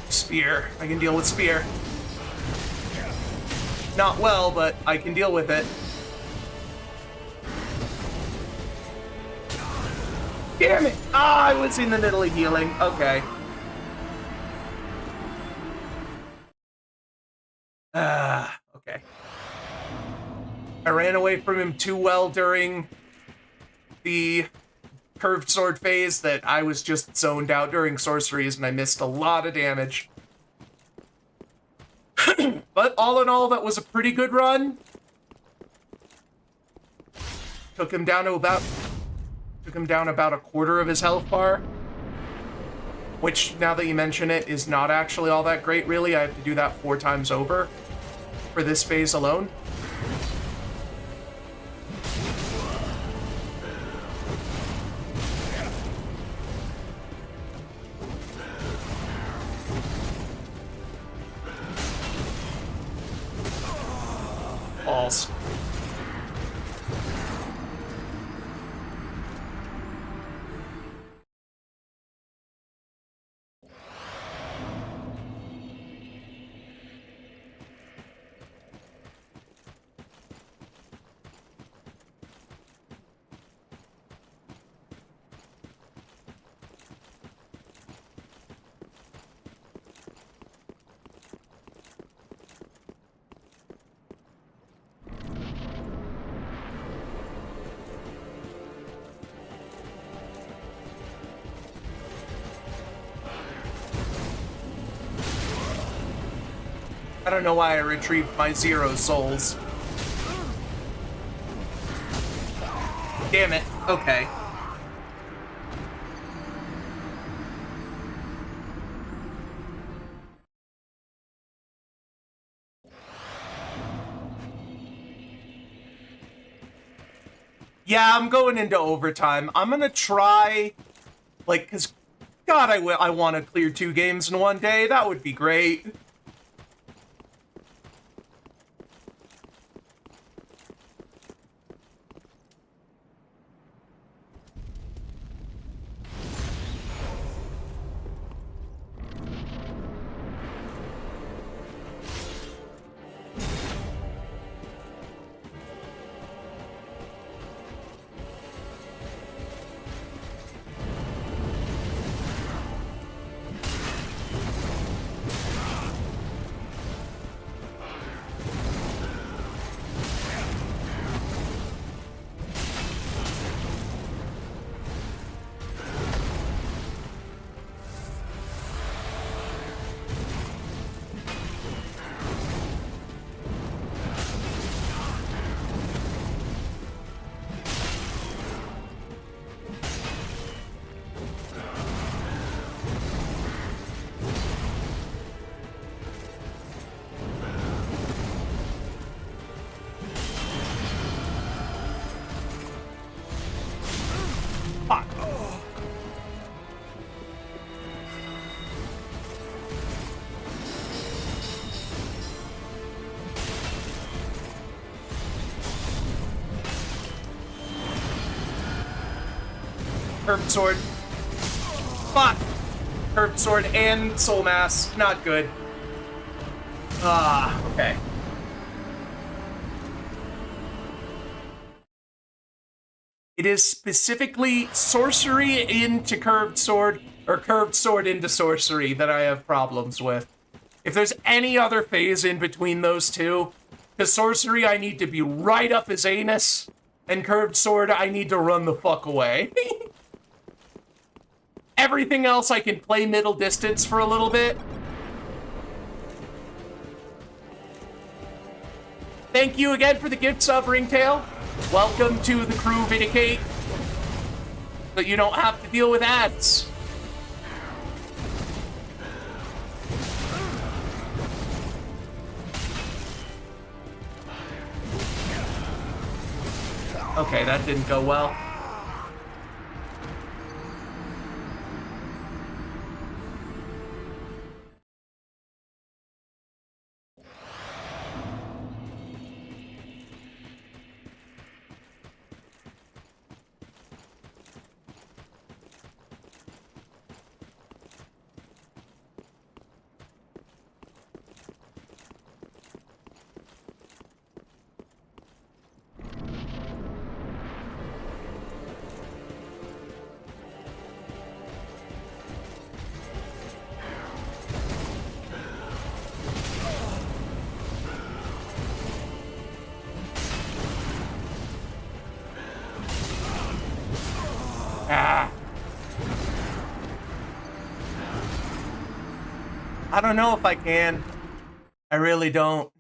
Spear. I can deal with spear. Not well, but I can deal with it. Damn it! Ah, I was in the middle of healing. Okay. Okay. I ran away from him too well during the curved sword phase that I was just zoned out during sorceries and I missed a lot of damage. But all in all, that was a pretty good run. Took him down about a quarter of his health bar. Which, now that you mention it, is not actually all that great, really. I have to do that 4 times over for this phase alone. Balls. I don't know why I retrieved my 0 souls. Damn it. Okay. Yeah, I'm going into overtime. I'm gonna try, like, because, God, I want to clear 2 games in one day. That would be great. curved sword. Fuck! Curved sword and soul mass. Not good. Ah, okay. It is specifically sorcery into curved sword, or curved sword into sorcery that I have problems with. If there's any other phase in between those two, because sorcery I need to be right up his anus, and curved sword I need to run the fuck away. Everything else I can play middle distance for a little bit. Thank you again for the gift sub, Ringtail. Welcome to the crew, Vindicate. So you don't have to deal with ads. Okay, that didn't go well. I don't know if I can. I really don't.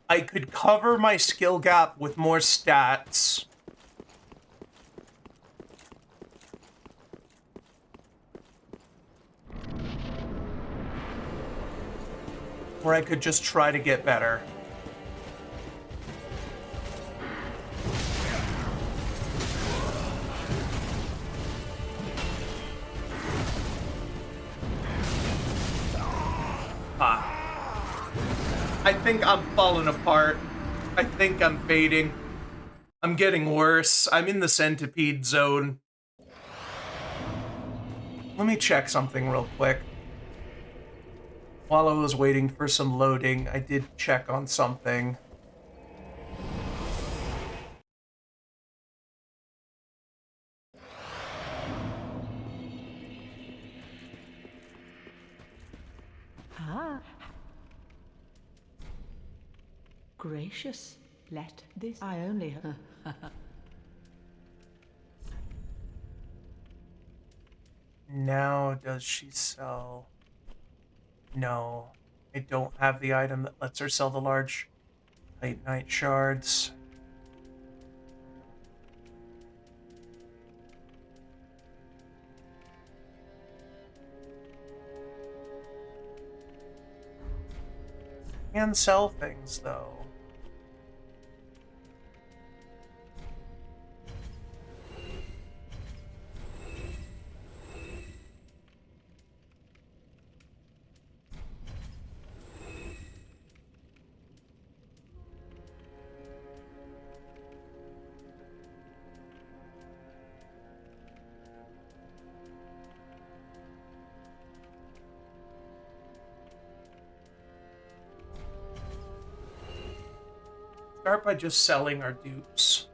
I could cover my skill gap with more stats. Or I could just try to get better. I think I'm falling apart. I think I'm fading. I'm getting worse. I'm in the centipede zone. Let me check something real quick. While I was waiting for some loading, I did check on something. Gracious, let this. I only. Now, does she sell? No, I don't have the item that lets her sell the large Titanite shards. Can sell things, though. Start by just selling our dupes.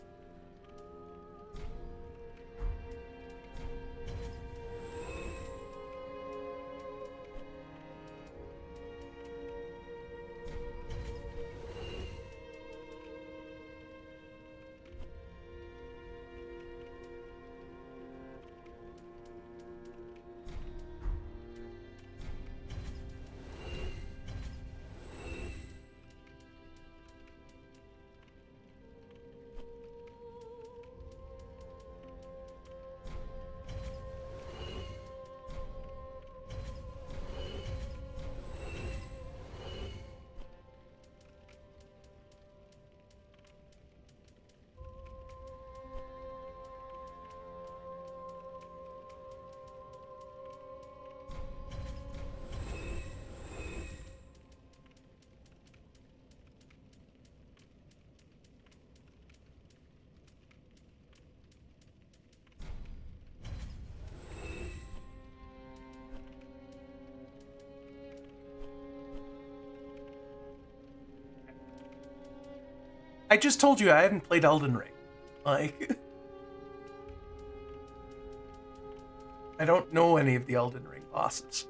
I just told you I haven't played Elden Ring. Like, I don't know any of the Elden Ring bosses.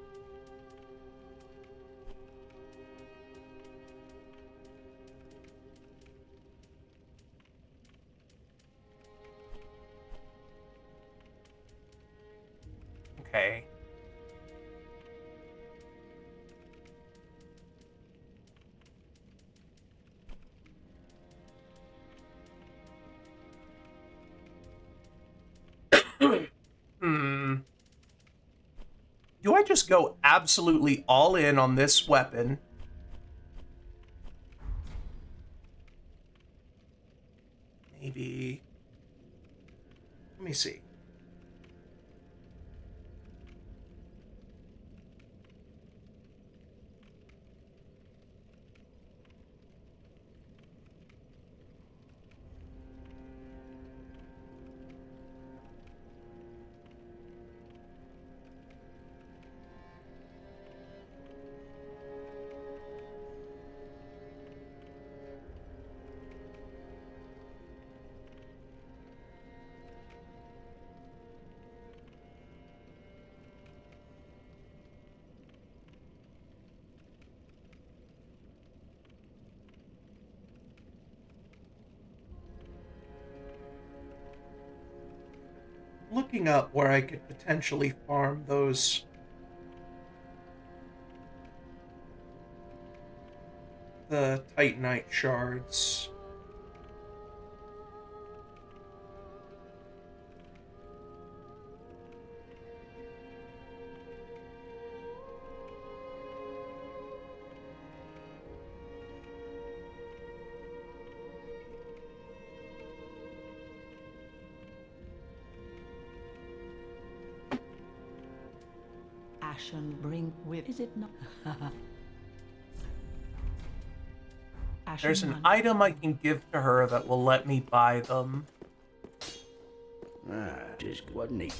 Okay. Do I just go absolutely all in on this weapon? Maybe. Let me see. Looking up where I could potentially farm those the Titanite shards. Ashen bring with, is it not? Ashen There's an one. item I can give to her that will let me buy them. Just wasn't he?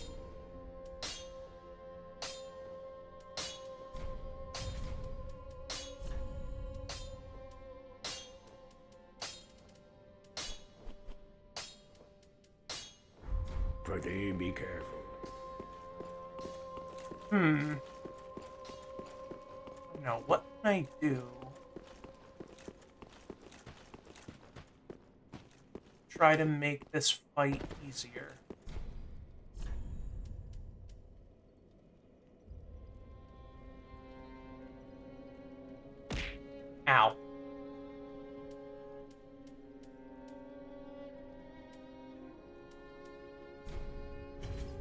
Pretty be careful. Now, what can I do? Try to make this fight easier. Ow.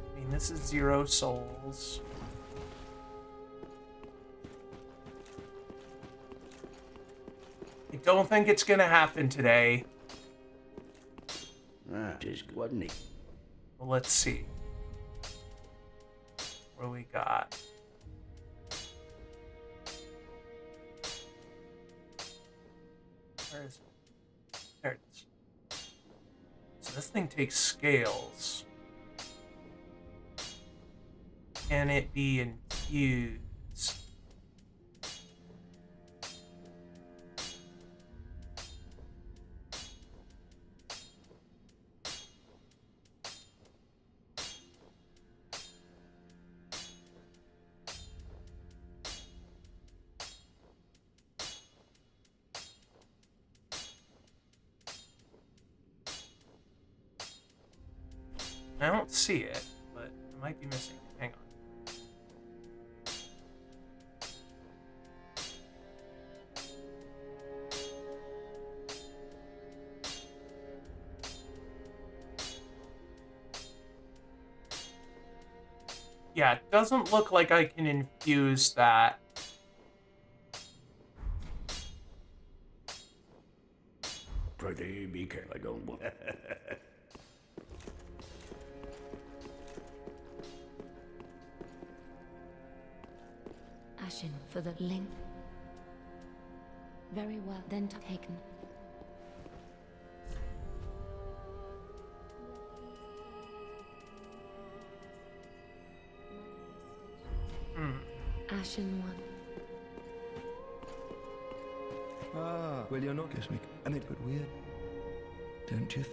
I mean, this is 0 souls. I don't think it's gonna happen today. Just wasn't he? Well, let's see. What do we got? Where is it? There it is. So this thing takes scales. Can it be infused? I don't see it, but I might be missing it. Hang on. Yeah, it doesn't look like I can infuse that. Pretty be careful. Like on Ashen for the link. Very well, then taken. Ashen one. Well, you're not. Gives me a bit weird. don't you?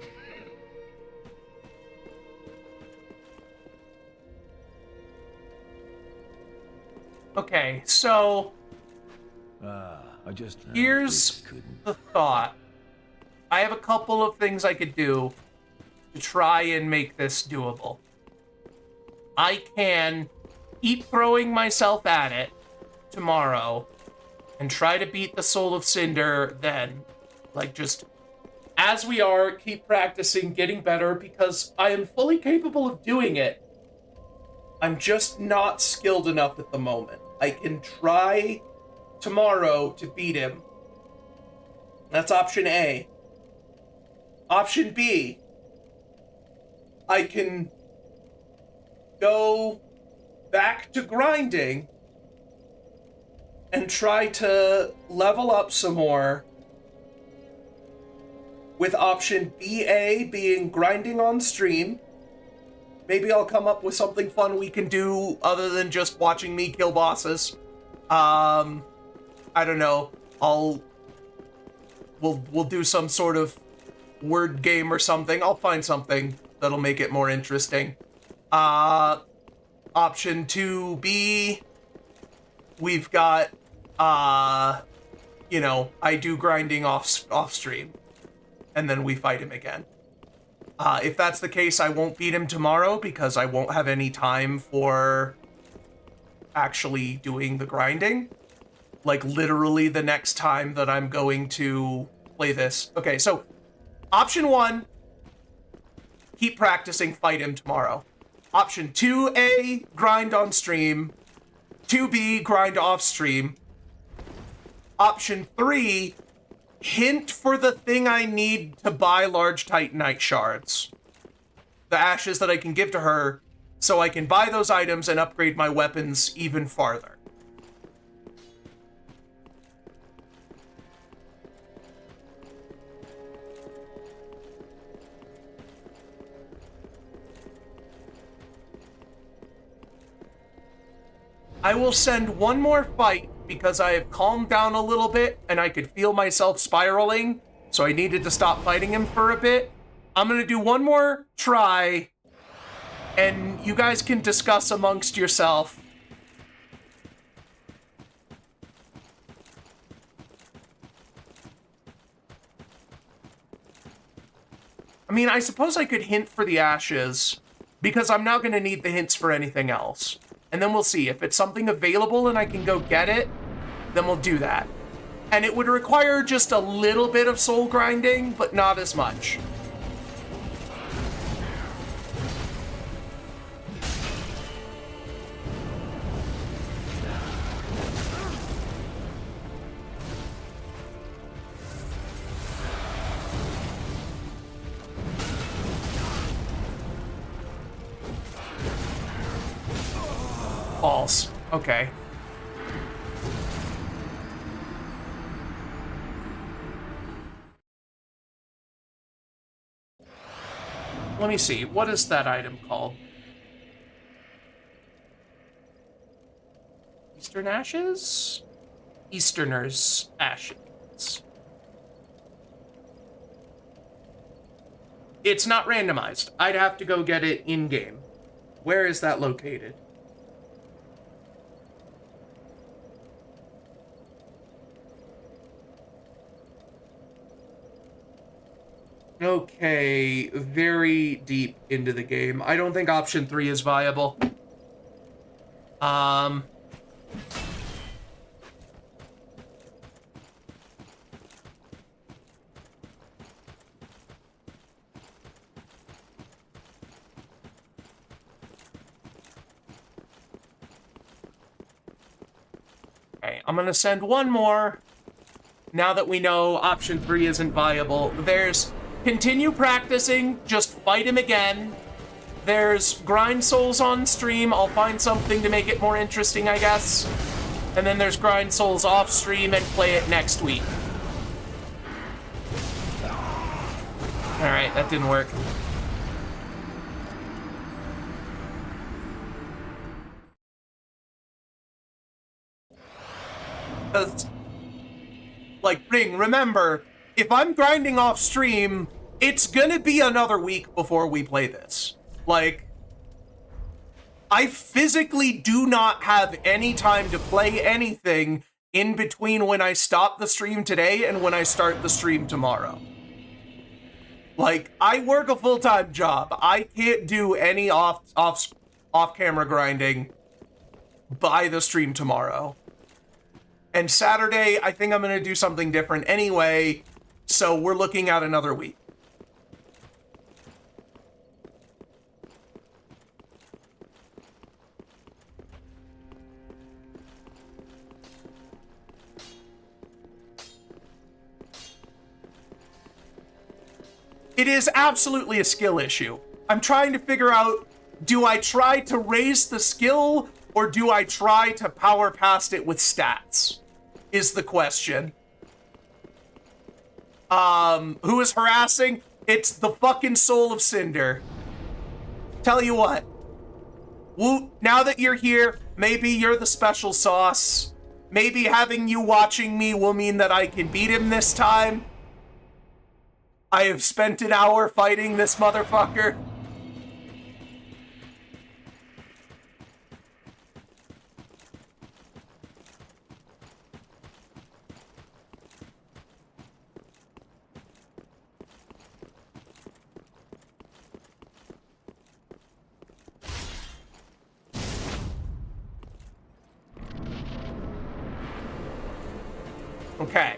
Okay, so I just here's the thought. I have a couple of things I could do to try and make this doable. I can keep throwing myself at it tomorrow and try to beat the Soul of Cinder then. Like, just as we are, keep practicing, getting better, because I am fully capable of doing it. I'm just not skilled enough at the moment. I can try tomorrow to beat him. That's option A. Option B, I can go back to grinding and try to level up some more, with option BA being grinding on stream. Maybe I'll come up with something fun we can do other than just watching me kill bosses. I don't know. We'll do some sort of word game or something. I'll find something that'll make it more interesting. Option 2B, we've got, you know, I do grinding off stream, and then we fight him again. If that's the case, I won't beat him tomorrow because I won't have any time for actually doing the grinding. Like, literally the next time that I'm going to play this. Okay, so option 1, keep practicing, fight him tomorrow. Option 2A, grind on stream. 2B, grind off stream. Option 3, hint for the thing I need to buy large Titanite shards. The ashes that I can give to her, so I can buy those items and upgrade my weapons even farther. I will send one more fight because I have calmed down a little bit and I could feel myself spiraling, so I needed to stop fighting him for a bit. I'm gonna do one more try, and you guys can discuss amongst yourself. I mean, I suppose I could hint for the ashes, because I'm not gonna need the hints for anything else. And then we'll see. If it's something available and I can go get it, then we'll do that. And it would require just a little bit of soul grinding, but not as much. False. Okay. Let me see. What is that item called? Eastern Ashes? Easterner's Ashes. It's not randomized. I'd have to go get it in-game. Where is that located? Okay, very deep into the game. I don't think option 3 is viable. Okay, I'm gonna send one more. Now that we know option 3 isn't viable, there's continue practicing, just fight him again. There's grind souls on stream. I'll find something to make it more interesting, I guess. And then there's grind souls off stream and play it next week. Alright, that didn't work. Like, Ring, remember, if I'm grinding off stream, it's gonna be another week before we play this. Like, I physically do not have any time to play anything in between when I stop the stream today and when I start the stream tomorrow. Like, I work a full-time job. I can't do any off-camera grinding by the stream tomorrow. And Saturday, I think I'm gonna do something different anyway, so we're looking at another week. It is absolutely a skill issue. I'm trying to figure out, do I try to raise the skill or do I try to power past it with stats? Is the question. Who is harassing? It's the fucking Soul of Cinder. Tell you what. Woot, now that you're here, maybe you're the special sauce. Maybe having you watching me will mean that I can beat him this time. I have spent an hour fighting this motherfucker. Okay.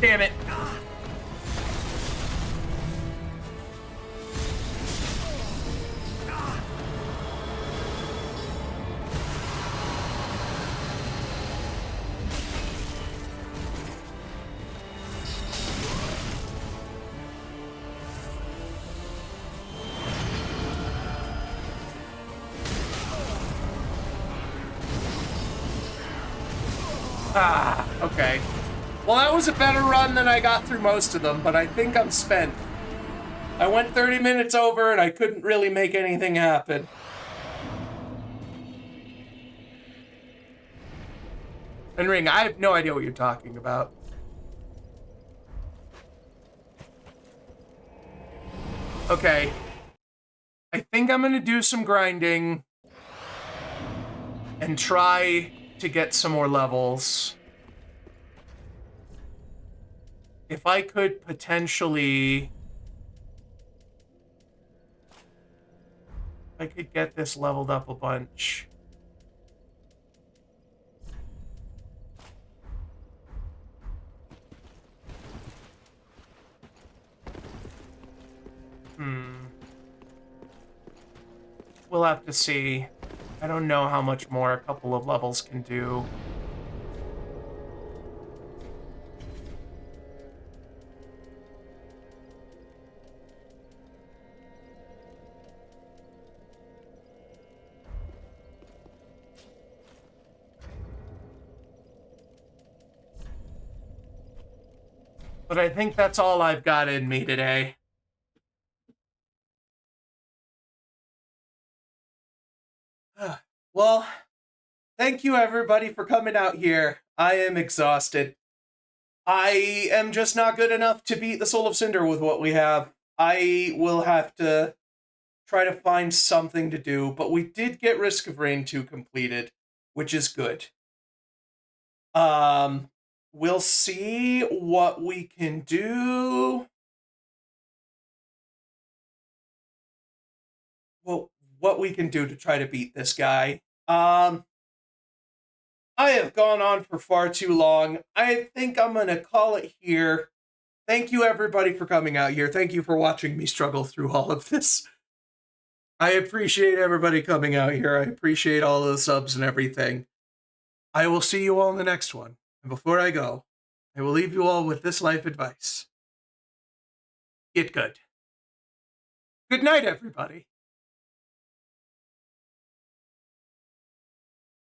Damn it. Ah, okay. Well, that was a better run than I got through most of them, but I think I'm spent. I went 30 minutes over and I couldn't really make anything happen. And Ring, I have no idea what you're talking about. Okay. I think I'm gonna do some grinding and try to get some more levels. If I could potentially... I could get this leveled up a bunch. We'll have to see. I don't know how much more a couple of levels can do. But I think that's all I've got in me today. Well, thank you everybody for coming out here. I am exhausted. I am just not good enough to beat the Soul of Cinder with what we have. I will have to try to find something to do, but we did get Risk of Rain 2 completed, which is good. We'll see what we can do. Well, what we can do to try to beat this guy. I have gone on for far too long. I think I'm going to call it here. Thank you, everybody, for coming out here. Thank you for watching me struggle through all of this. I appreciate everybody coming out here. I appreciate all of the subs and everything. I will see you all in the next one. And before I go, I will leave you all with this life advice. Get good. Good night, everybody.